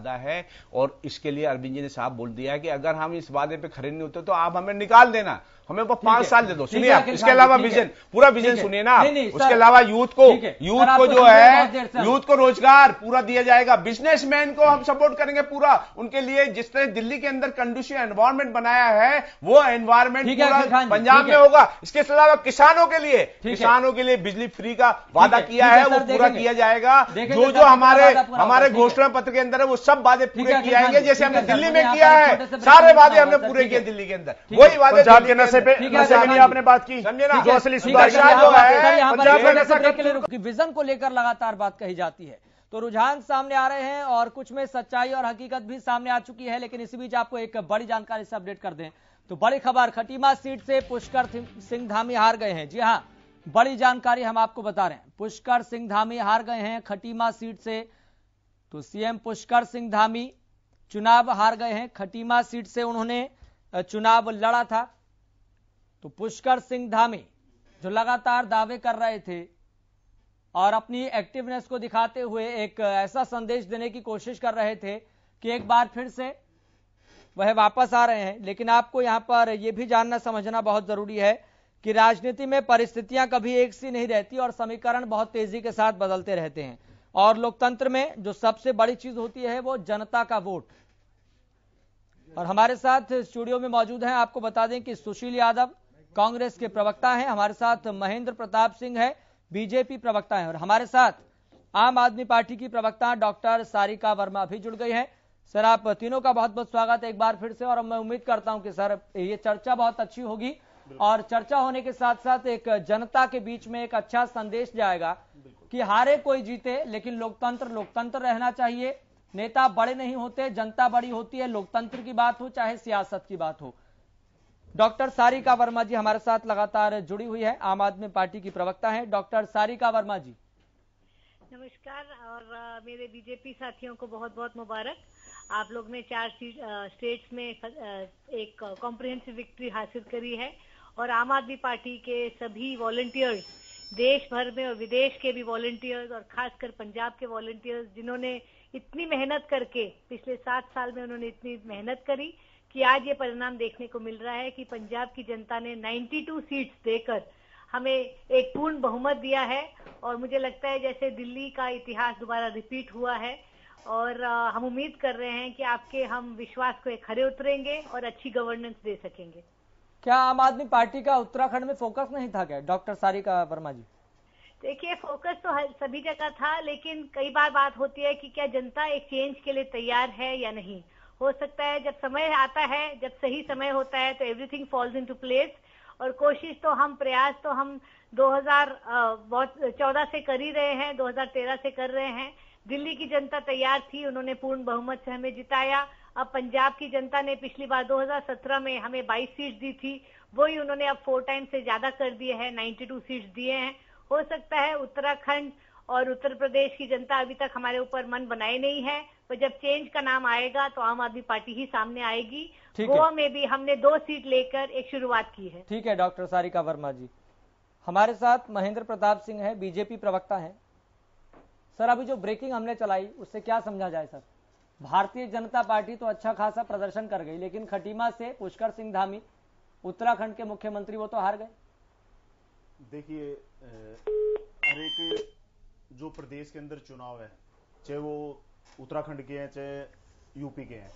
वादा है। और इसके लिए अरविंद जी ने साहब बोल दिया है कि अगर हम इस वादे पे खड़े नहीं होते तो आप हमें निकाल देना, हमें वो 5 साल दे दो। सुनिए आप, इसके अलावा विजन, पूरा विजन सुनिए ना। उसके अलावा यूथ को जो है, यूथ को रोजगार पूरा दिया जाएगा, बिजनेसमैन को हम सपोर्ट करेंगे पूरा, उनके लिए जिस तरह दिल्ली के अंदर कंडीशिव एनवायरमेंट बनाया है वो एनवायरमेंट पूरा पंजाब में होगा। इसके अलावा किसानों के लिए बिजली फ्री दिल्ली का वादा किया है वो पूरा किया जाएगा। जो जो हमारे घोषणा पत्र के अंदर है वो सब वादे पूरे किए जाएंगे, जैसे हमने दिल्ली में किया है, सारे वादे हमने पूरे किए दिल्ली के अंदर, वही वादे पंजाब के नशे पे नहीं आपने बात की, समझे ना, जो असली सुधार जो है पंजाब का नशा की विजन को लेकर लगातार बात कही जाती है, तो रुझान सामने आ रहे हैं और कुछ में सच्चाई और हकीकत भी सामने आ चुकी है। लेकिन इसी बीच आपको एक बड़ी जानकारी से अपडेट कर दें तो बड़ी खबर, खटीमा सीट से पुष्कर सिंह धामी हार गए हैं। जी हां, बड़ी जानकारी हम आपको बता रहे हैं, पुष्कर सिंह धामी हार गए हैं खटीमा सीट से। तो सीएम पुष्कर सिंह धामी चुनाव हार गए हैं, खटीमा सीट से उन्होंने चुनाव लड़ा था। तो पुष्कर सिंह धामी जो लगातार दावे कर रहे थे और अपनी एक्टिवनेस को दिखाते हुए एक ऐसा संदेश देने की कोशिश कर रहे थे कि एक बार फिर से वह वापस आ रहे हैं। लेकिन आपको यहां पर यह भी जानना समझना बहुत जरूरी है कि राजनीति में परिस्थितियां कभी एक सी नहीं रहती और समीकरण बहुत तेजी के साथ बदलते रहते हैं, और लोकतंत्र में जो सबसे बड़ी चीज होती है वो जनता का वोट। और हमारे साथ स्टूडियो में मौजूद हैं, आपको बता दें कि सुशील यादव कांग्रेस के प्रवक्ता हैं, हमारे साथ महेंद्र प्रताप सिंह है बीजेपी प्रवक्ता हैं, और हमारे साथ आम आदमी पार्टी की प्रवक्ता डॉक्टर सारिका वर्मा भी जुड़ गई हैं। सर, आप तीनों का बहुत बहुत स्वागत है एक बार फिर से, और मैं उम्मीद करता हूं कि सर ये चर्चा बहुत अच्छी होगी और चर्चा होने के साथ साथ एक जनता के बीच में एक अच्छा संदेश जाएगा कि हारे कोई जीते, लेकिन लोकतंत्र रहना चाहिए। नेता बड़े नहीं होते, जनता बड़ी होती है, लोकतंत्र की बात हो चाहे सियासत की बात हो। डॉक्टर सारिका वर्मा जी हमारे साथ लगातार जुड़ी हुई है, आम आदमी पार्टी की प्रवक्ता हैं। डॉक्टर सारिका वर्मा जी नमस्कार, और मेरे बीजेपी साथियों को बहुत बहुत मुबारक। आप लोग ने 4 स्टेट्स में एक कॉम्प्रिहेंसिव विक्ट्री हासिल करी है, और आम आदमी पार्टी के सभी वॉलंटियर्स, देश भर में और विदेश के भी वॉलंटियर्स, और खासकर पंजाब के वॉलंटियर्स जिन्होंने इतनी मेहनत करके पिछले 7 साल में उन्होंने इतनी मेहनत करी कि आज ये परिणाम देखने को मिल रहा है कि पंजाब की जनता ने 92 सीट्स देकर हमें एक पूर्ण बहुमत दिया है। और मुझे लगता है जैसे दिल्ली का इतिहास दोबारा रिपीट हुआ है, और हम उम्मीद कर रहे हैं कि आपके हम विश्वास को खरे उतरेंगे और अच्छी गवर्नेंस दे सकेंगे। क्या आम आदमी पार्टी का उत्तराखंड में फोकस नहीं था क्या डॉक्टर सारिका वर्मा जी? देखिए, फोकस तो सभी जगह था, लेकिन कई बार बात होती है कि क्या जनता एक चेंज के लिए तैयार है या नहीं। हो सकता है जब समय आता है, जब सही समय होता है तो एवरीथिंग फॉल्स इनटू प्लेस। और कोशिश तो हम, प्रयास तो हम 2014 से कर ही रहे हैं, 2013 से कर रहे हैं। दिल्ली की जनता तैयार थी, उन्होंने पूर्ण बहुमत से हमें जिताया। अब पंजाब की जनता ने पिछली बार 2017 में हमें 22 सीट दी थी, वही उन्होंने अब 4 टाइम से ज्यादा कर दिए हैं, 92 सीट्स दिए हैं। हो सकता है उत्तराखंड और उत्तर प्रदेश की जनता अभी तक हमारे ऊपर मन बनाए नहीं है, पर जब चेंज का नाम आएगा तो आम आदमी पार्टी ही सामने आएगी। गोवा में भी हमने 2 सीट लेकर एक शुरुआत की है। ठीक है डॉक्टर सारिका वर्मा जी। हमारे साथ महेंद्र प्रताप सिंह है, बीजेपी प्रवक्ता है। सर, अभी जो ब्रेकिंग हमने चलाई उससे क्या समझा जाए? सर, भारतीय जनता पार्टी तो अच्छा खासा प्रदर्शन कर गई, लेकिन खटीमा से पुष्कर सिंह धामी उत्तराखंड के मुख्यमंत्री वो तो हार गए। देखिए, हर एक जो प्रदेश के अंदर चुनाव है, चाहे वो उत्तराखंड के हैं चाहे यूपी के हैं,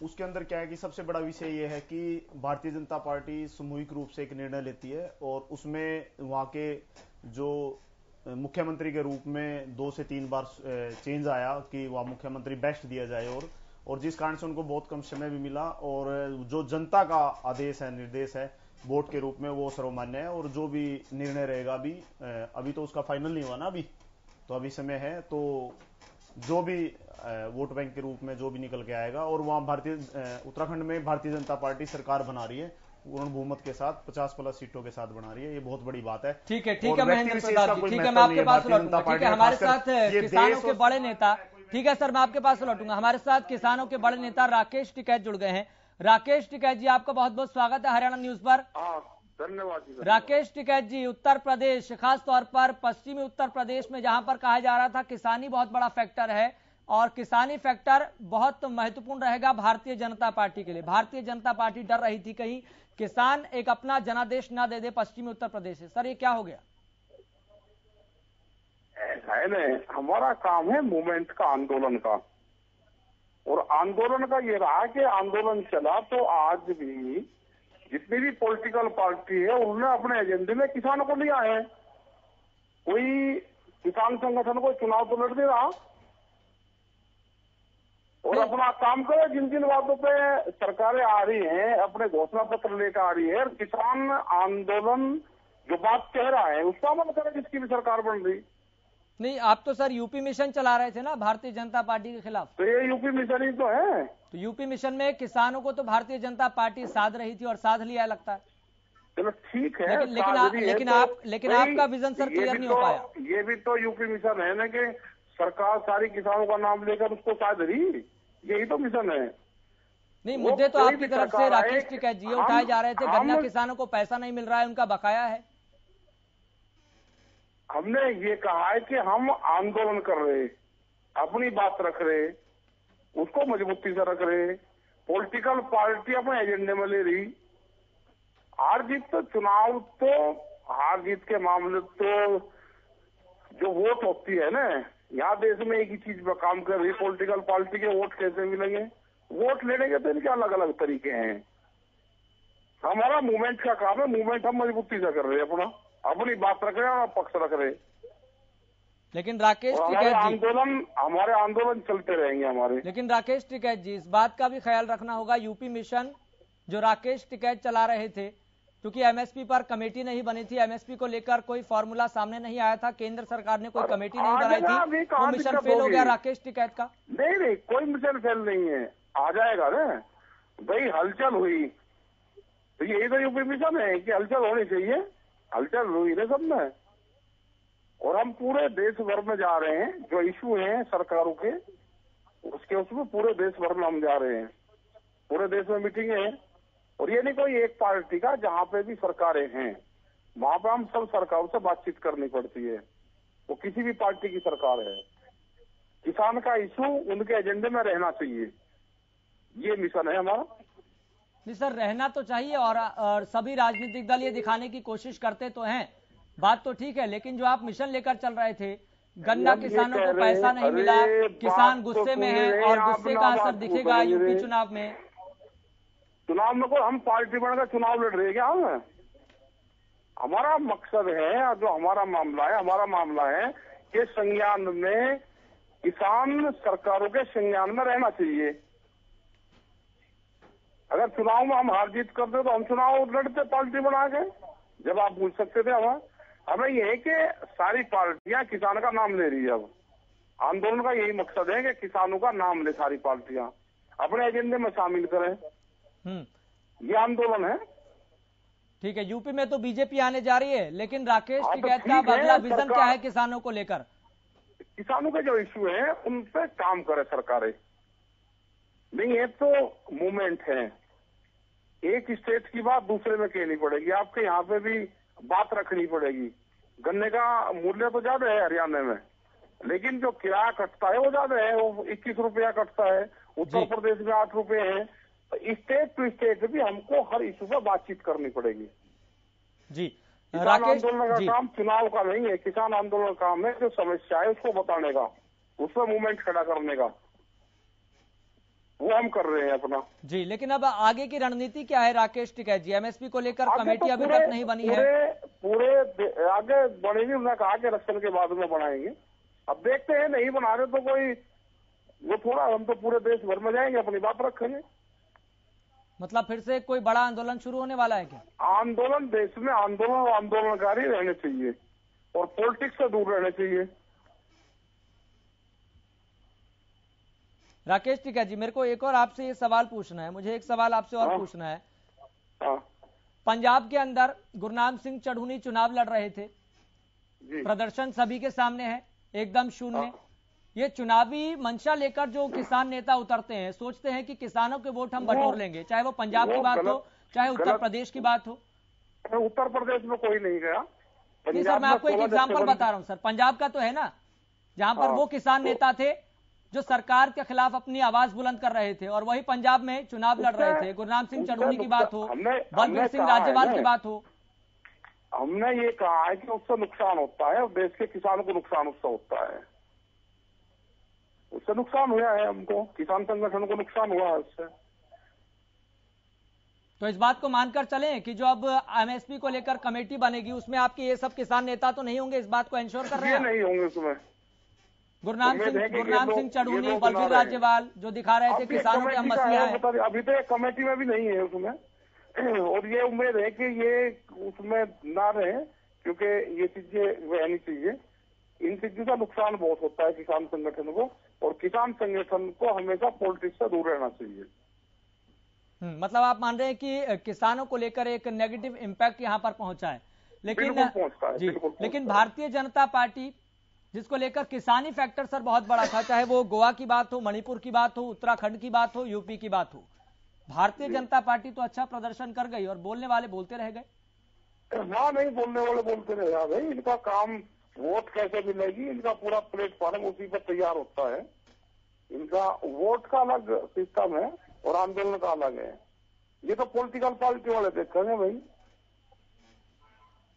उसके अंदर क्या है कि सबसे बड़ा विषय यह है कि भारतीय जनता पार्टी सामूहिक रूप से एक निर्णय लेती है, और उसमें वहां के जो मुख्यमंत्री के रूप में 2 से 3 बार चेंज आया कि वह मुख्यमंत्री बेस्ट दिया जाए, और जिस कारण से उनको बहुत कम समय भी मिला। और जो जनता का आदेश है, निर्देश है वोट के रूप में, वो सर्वमान्य है, और जो भी निर्णय रहेगा अभी तो उसका फाइनल नहीं हुआ ना, तो अभी समय है, तो जो भी वोट बैंक के रूप में जो भी निकल के आएगा, और वहां उत्तराखंड में भारतीय जनता पार्टी सरकार बना रही है पूर्ण बहुमत के साथ, 50+ सीटों के साथ बना रही है। ये बहुत बड़ी बात है। ठीक है महेंद्र प्रताप जी, ठीक है, मैं आपके पास लौटूंगा। ठीक है, हमारे साथ किसानों के बड़े नेता, ठीक है सर, मैं आपके पास लौटूंगा। हमारे साथ किसानों के बड़े नेता राकेश टिकैत जुड़ गए हैं। राकेश टिकैत जी, आपका बहुत बहुत स्वागत है हरियाणा न्यूज पर। धन्यवाद। राकेश टिकैत जी, उत्तर प्रदेश, खास तौर पर पश्चिमी उत्तर प्रदेश में जहां पर कहा जा रहा था किसानी बहुत बड़ा फैक्टर है, और किसानी फैक्टर बहुत महत्वपूर्ण रहेगा भारतीय जनता पार्टी के लिए। भारतीय जनता पार्टी डर रही थी कहीं किसान एक अपना जनादेश ना दे दे पश्चिमी उत्तर प्रदेश से। सर, ये क्या हो गया? ऐसा है ना, हमारा काम है मूवमेंट का, आंदोलन का, और आंदोलन का ये रहा कि आंदोलन चला तो आज भी जितनी भी पॉलिटिकल पार्टी है उन्होंने अपने एजेंडे में किसानों को लिया है। कोई किसान संगठन को चुनाव तो लड़ दे रहा और अपना काम करे। जिन जिन बातों पे सरकारें आ रही हैं, अपने घोषणा पत्र लेकर आ रही है, किसान आंदोलन जो बात कह रहा है उसका अमल करे जिसकी भी सरकार बन रही। नहीं, आप तो सर यूपी मिशन चला रहे थे ना भारतीय जनता पार्टी के खिलाफ। तो ये यूपी मिशन ही तो है। तो यूपी मिशन में किसानों को तो भारतीय जनता पार्टी साध रही थी और साध लिया लगता है। चलो ठीक है, लेकिन आपका विजन सर क्लियर नहीं हो पाया। ये भी तो यूपी मिशन है ना कि सरकार सारी किसानों का नाम लेकर उसको साध रही, यही तो मिशन है। नहीं, मुद्दे तो आपकी तरफ से राकेश टिकैत जी उठाए जा रहे थे। गन्ना किसानों को पैसा नहीं मिल रहा है, उनका बकाया है। हमने ये कहा है कि हम आंदोलन कर रहे, अपनी बात रख रहे, उसको मजबूती से रख रहे। पॉलिटिकल पार्टी अपने एजेंडे में ले रही। हार जीत तो चुनाव तो हार जीत के मामले तो जो वोट होती है ना, यहाँ देश में एक ही चीज पर काम कर रही पॉलिटिकल पार्टी के वोट कैसे मिलेंगे। वोट लेने के तो इनके अलग अलग तरीके हैं। हमारा मूवमेंट का काम है, मूवमेंट हम मजबूती से कर रहे हैं, अपनी बात रख रहे हैं और पक्ष रख रहे हैं। लेकिन राकेश टिकैत जी, हमारे आंदोलन चलते रहेंगे हमारे। लेकिन राकेश टिकैत जी, इस बात का भी ख्याल रखना होगा, यूपी मिशन जो राकेश टिकैत चला रहे थे, क्योंकि एमएसपी पर कमेटी नहीं बनी थी, एमएसपी को लेकर कोई फॉर्मूला सामने नहीं आया था, केंद्र सरकार ने कोई कमेटी नहीं बनाई थी, वो मिशन फेल हो गया राकेश टिकैत का। नहीं, कोई मिशन फेल नहीं है, आ जाएगा ना भाई। हलचल हुई तो यही तो यूपी मिशन है कि हलचल होनी चाहिए। हलचल हुई ना सब में, और हम पूरे देश भर में जा रहे हैं। जो इशू हैं सरकारों के उसमें पूरे देश भर में हम जा रहे हैं। पूरे देश में मीटिंग है, और ये नहीं कोई एक पार्टी का, जहाँ पे भी सरकारें हैं वहां पे हम सब सरकारों से बातचीत करनी पड़ती है। वो किसी भी पार्टी की सरकार है, किसान का इशू उनके एजेंडे में रहना चाहिए, ये मिशन है हमारा। जी सर, रहना तो चाहिए, और सभी राजनीतिक दल ये दिखाने की कोशिश करते तो हैं, बात तो ठीक है। लेकिन जो आप मिशन लेकर चल रहे थे, गन्ना किसानों को पैसा नहीं मिला, किसान गुस्से में है, और गुस्से का असर दिखेगा यूपी चुनाव में। चुनाव में को हम पार्टी बनकर चुनाव लड़ रहे हैं क्या? हमारा मकसद है, जो हमारा मामला है कि संज्ञान में किसान सरकारों के संज्ञान में रहना चाहिए। अगर चुनाव में हम हार जीत करते तो हम चुनाव लड़ते पार्टी बना के, जब आप पूछ सकते थे। हमें यह है कि सारी पार्टियां किसान का नाम ले रही है। अब आंदोलन का यही मकसद है कि किसानों का नाम ले सारी पार्टियां, अपने एजेंडे में शामिल करें। ये आंदोलन है। ठीक है, यूपी में तो बीजेपी आने जा रही है, लेकिन राकेश टिकैत का अगला विजन क्या है किसानों को लेकर? किसानों के जो इश्यू है उन पे काम करे सरकारें। नहीं है तो मूवमेंट है, एक स्टेट की बात दूसरे में कहनी पड़ेगी, आपके यहाँ पे भी बात रखनी पड़ेगी। गन्ने का मूल्य तो ज्यादा है हरियाणा में, लेकिन जो किराया कटता है वो ज्यादा है, वो 21 रुपया कटता है। उत्तर प्रदेश में 8 रुपए है। स्टेट टू स्टेट भी हमको हर इशू पर बातचीत करनी पड़ेगी। जी, किसान आंदोलन का काम चुनाव का नहीं है, किसान आंदोलन का काम है जो समस्या है उसको बताने का, उसमें मूवमेंट खड़ा करने का, वो हम कर रहे हैं अपना। जी, लेकिन अब आगे की रणनीति क्या है राकेश टिकैत जी? एमएसपी को लेकर कमेटी अभी तक नहीं बनी है। पूरे आगे बनेगी, उन्होंने कहा कि इलेक्शन के बाद में बनाएंगे। अब देखते हैं, नहीं बना रहे तो कोई वो थोड़ा, हम तो पूरे देश भर में जाएंगे, अपनी बात रखेंगे। मतलब फिर से कोई बड़ा आंदोलन शुरू होने वाला है क्या? आंदोलन देश में आंदोलनकारी रहने चाहिए और पॉलिटिक्स से दूर रहने चाहिए। राकेश टिकैत जी, मेरे को एक और आपसे ये सवाल पूछना है, मुझे एक सवाल आपसे और पूछना है। पंजाब के अंदर गुरनाम सिंह चढ़ूनी चुनाव लड़ रहे थे, प्रदर्शन सभी के सामने है, एकदम शून्य। ये चुनावी मंशा लेकर जो किसान नेता उतरते हैं, सोचते हैं कि किसानों के वोट हम बटोर लेंगे, चाहे वो पंजाब की बात हो चाहे उत्तर प्रदेश की बात हो। उत्तर प्रदेश में कोई नहीं गया। नहीं सर, मैं आपको एक एग्जांपल बता रहा हूं सर, पंजाब का तो है ना, जहां पर वो किसान नेता थे जो सरकार के खिलाफ अपनी आवाज बुलंद कर रहे थे, और वही पंजाब में चुनाव लड़ रहे थे। गुरनाम सिंह चढ़ूनी की बात हो, बलबीर सिंह राजेवाल की बात हो, हमने ये कहा है कि उससे नुकसान होता है और देश के किसानों को नुकसान उससे होता है। उससे नुकसान हुआ है, हमको किसान संगठन को नुकसान हुआ है उससे। तो इस बात को मानकर चलें कि जो अब एमएसपी को लेकर कमेटी बनेगी उसमें आपके ये सब किसान नेता तो नहीं होंगे, इस बात को इंश्योर कर रहे हैं? नहीं होंगे उसमें। गुरनाम सिंह चढ़ूनी, बलबीर राज्यवाल जो दिखा रहे थे किसानों के हम मसले हैं, अभी तो कमेटी में भी नहीं है उसमें, और ये उम्मीद है कि ये उसमें ना रहे, क्योंकि ये चीजें रहनी चाहिए। इन चीजों का नुकसान बहुत होता है किसान संगठन को, और किसान संगठन को हमेशा पॉलिटिक्स से दूर रहना चाहिए। मतलब आप मान रहे हैं कि किसानों को लेकर एक नेगेटिव इम्पैक्ट यहाँ पर पहुंचा है, लेकिन भारतीय जनता पार्टी जिसको लेकर किसानी फैक्टर सर बहुत बड़ा था, चाहे वो गोवा की बात हो, मणिपुर की बात हो, उत्तराखंड की बात हो, यूपी की बात हो, भारतीय जनता पार्टी तो अच्छा प्रदर्शन कर गई और बोलने वाले बोलते रह गए। हाँ, नहीं बोलने वाले बोलते रहे भाई, इनका काम वोट कैसे मिलेगी, इनका पूरा प्लेटफॉर्म उसी पर तैयार होता है। इनका वोट का अलग सिस्टम है और आंदोलन का अलग है। ये तो पॉलिटिकल पार्टी वाले देखेंगे भाई।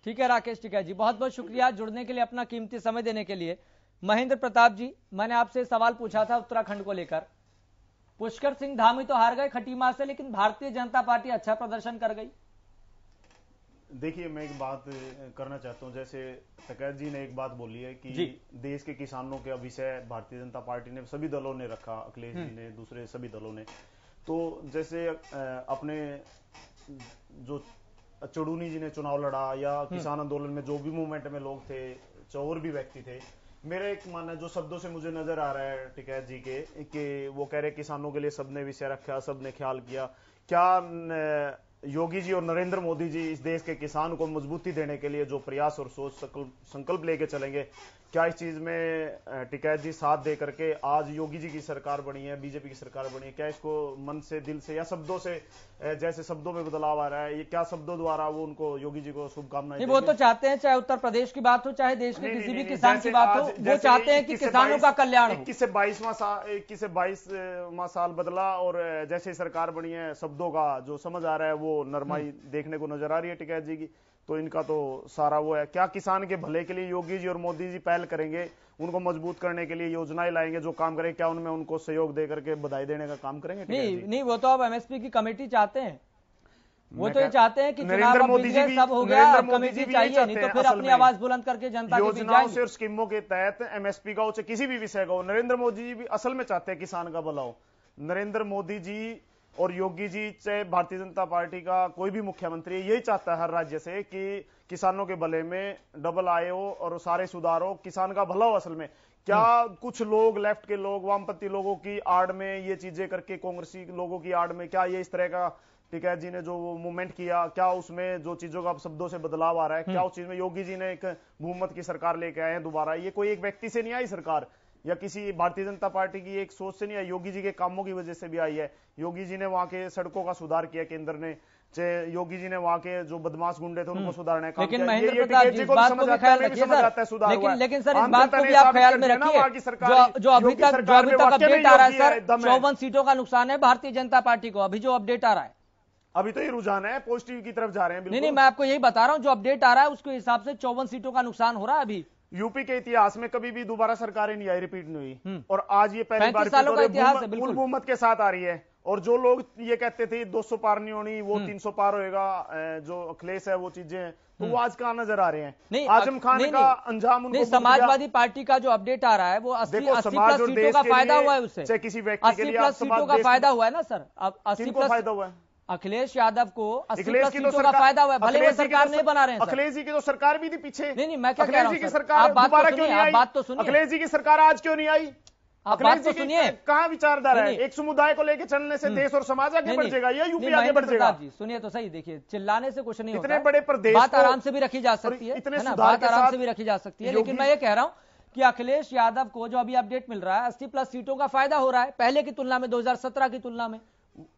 ठीक है राकेश टिकैत जी, बहुत बहुत शुक्रिया जुड़ने के लिए, अपना कीमती समय देने के लिए। महेंद्र प्रताप जी, मैंने आपसे सवाल पूछा था उत्तराखंड को लेकर, पुष्कर सिंह धामी तो हार गए खटीमा से, लेकिन भारतीय जनता पार्टी अच्छा प्रदर्शन कर गई। देखिए, मैं एक बात करना चाहता हूं, जैसे टिकैत जी ने एक बात बोली है कि देश के किसानों के विषय भारतीय जनता पार्टी ने, सभी दलों ने रखा, अखिलेश जी ने, दूसरे सभी दलों ने। तो जैसे अपने जो चढ़ूनी जी ने चुनाव लड़ा, या किसान आंदोलन में जो भी मूवमेंट में लोग थे, और भी व्यक्ति थे, मेरा एक मानना जो शब्दों से मुझे नजर आ रहा है टिकैत जी के, कि वो कह रहे किसानों के लिए सबने विषय रखा, सबने ख्याल किया। क्या योगी जी और नरेंद्र मोदी जी इस देश के किसान को मजबूती देने के लिए जो प्रयास और सोच संकल्प लेके चलेंगे, क्या इस चीज में टिकैत जी साथ दे करके आज योगी जी की सरकार बनी है, बीजेपी की सरकार बनी है, क्या इसको मन से, दिल से, या शब्दों से, जैसे शब्दों में बदलाव आ रहा है, ये क्या शब्दों द्वारा वो उनको, योगी जी को शुभकामनाएं? वो तो चाहते हैं, चाहे उत्तर प्रदेश की बात हो, चाहे देश के किसी भी किसान की बात हो, वो चाहते हैं कि किसानों का कल्याण हो। 21 से 22वां साल बदला, और जैसे सरकार बनी है, शब्दों का जो समझ आ रहा है वो नरमाई देखने को नजर आ रही है टिकैत जी की। तो इनका तो सारा वो है, क्या किसान के भले के लिए योगी जी और मोदी जी पहल करेंगे, उनको मजबूत करने के लिए योजनाएं लाएंगे, जो काम करेंगे, क्या उनमें उनको सहयोग दे करके बधाई देने का काम करेंगे? नहीं, वो तो अब एमएसपी की कमेटी चाहते हैं, वो तो ये चाहते हैं कि नरेंद्र मोदी जी भी, सब हो गया, कमेटी चाहिए, नहीं तो फिर अपनी आवाज बुलंद करके जनता की योजनाओं से और स्कीमों के तहत एमएसपी का हो, चाहे किसी भी विषय का हो, नरेंद्र मोदी जी भी असल में चाहते हैं किसान का भला हो। नरेंद्र मोदी जी और योगी जी, चाहे भारतीय जनता पार्टी का कोई भी मुख्यमंत्री, यही चाहता है हर राज्य से कि किसानों के भले में डबल आय हो और सारे सुधार हो, किसान का भला हो। असल में क्या कुछ लोग, लेफ्ट के लोग, वामपंथी लोगों की आड़ में ये चीजें करके, कांग्रेसी लोगों की आड़ में, क्या ये इस तरह का टिकैत जी ने जो मूवमेंट किया, क्या उसमें जो चीजों का शब्दों से बदलाव आ रहा है, क्या उस चीज में योगी जी ने एक बहुमत की सरकार लेके आए हैं दोबारा? ये कोई एक व्यक्ति से नहीं आई सरकार, या किसी भारतीय जनता पार्टी की एक सोच से नहीं आई, योगी जी के कामों की वजह से भी आई है। योगी जी ने वहां के सड़कों का सुधार किया केंद्र ने, चाहे योगी जी ने वहां के जो बदमाश गुंडे थे उनको सुधारने का काम किया। लेकिन महेंद्र प्रताप जी, इस बात को भी ख्याल रखिए सर, लेकिन सर इस बात को भी आप ख्याल में रखिए, जो अभी तक अपडेट आ रहा है सर, 54 सीटों का नुकसान है भारतीय जनता पार्टी को, अभी जो अपडेट आ रहा है, अभी तो ये रुझान है, पॉजिटिव की तरफ जा रहे हैं। नहीं, मैं आपको यही बता रहा हूं, जो अपडेट आ रहा है उसके हिसाब से 54 सीटों का नुकसान हो रहा है। अभी यूपी के इतिहास में कभी भी दोबारा सरकारें नहीं आई, रिपीट नहीं हुई, और आज ये पहली बार बहुमत के साथ आ रही है। और जो लोग ये कहते थे 200 पार नहीं होनी, वो 300 पार होएगा, जो अखिलेश है वो चीजें, तो वो आज कहां नजर आ रहे हैं? आजम खान का अंजाम उनको, समाजवादी पार्टी का जो अपडेट आ रहा है वो 80+ सीटों का फायदा हुआ है, उससे चाहे किसी व्यक्ति के लिए 80+ सीटों का फायदा हुआ है ना सर। अब 80+ फायदा हुआ है, अखिलेश यादव को 80+ सीटों का फायदा हुआ है, भले वो सरकार नहीं बना रहे हैं। अखिलेश जी की तो सरकार भी थी पीछे। नहीं, मैं क्या कह रहा हूं सर, सरकार दोबारा क्यों नहीं आई? बात तो सुनिए, अखिलेश जी की सरकार आज क्यों नहीं आई? बात तो सुनिए, कहां विचारधारा है? एक समुदाय को लेकर चलने से देश और समाज आगे बढ़ जाएगा, या यूपी आगे बढ़ जाएगा? जी सुनिए तो सही, देखिए चिल्लाने से कुछ नहीं होता, इतने बड़े प्रदेश, बात आराम से भी रखी जा सकती है, बात आराम से भी रखी जा सकती है। लेकिन मैं ये कह रहा हूं कि अखिलेश यादव को जो अभी अपडेट मिल रहा है, 80+ सीटों का फायदा हो रहा है पहले की तुलना में, 2017 की तुलना में।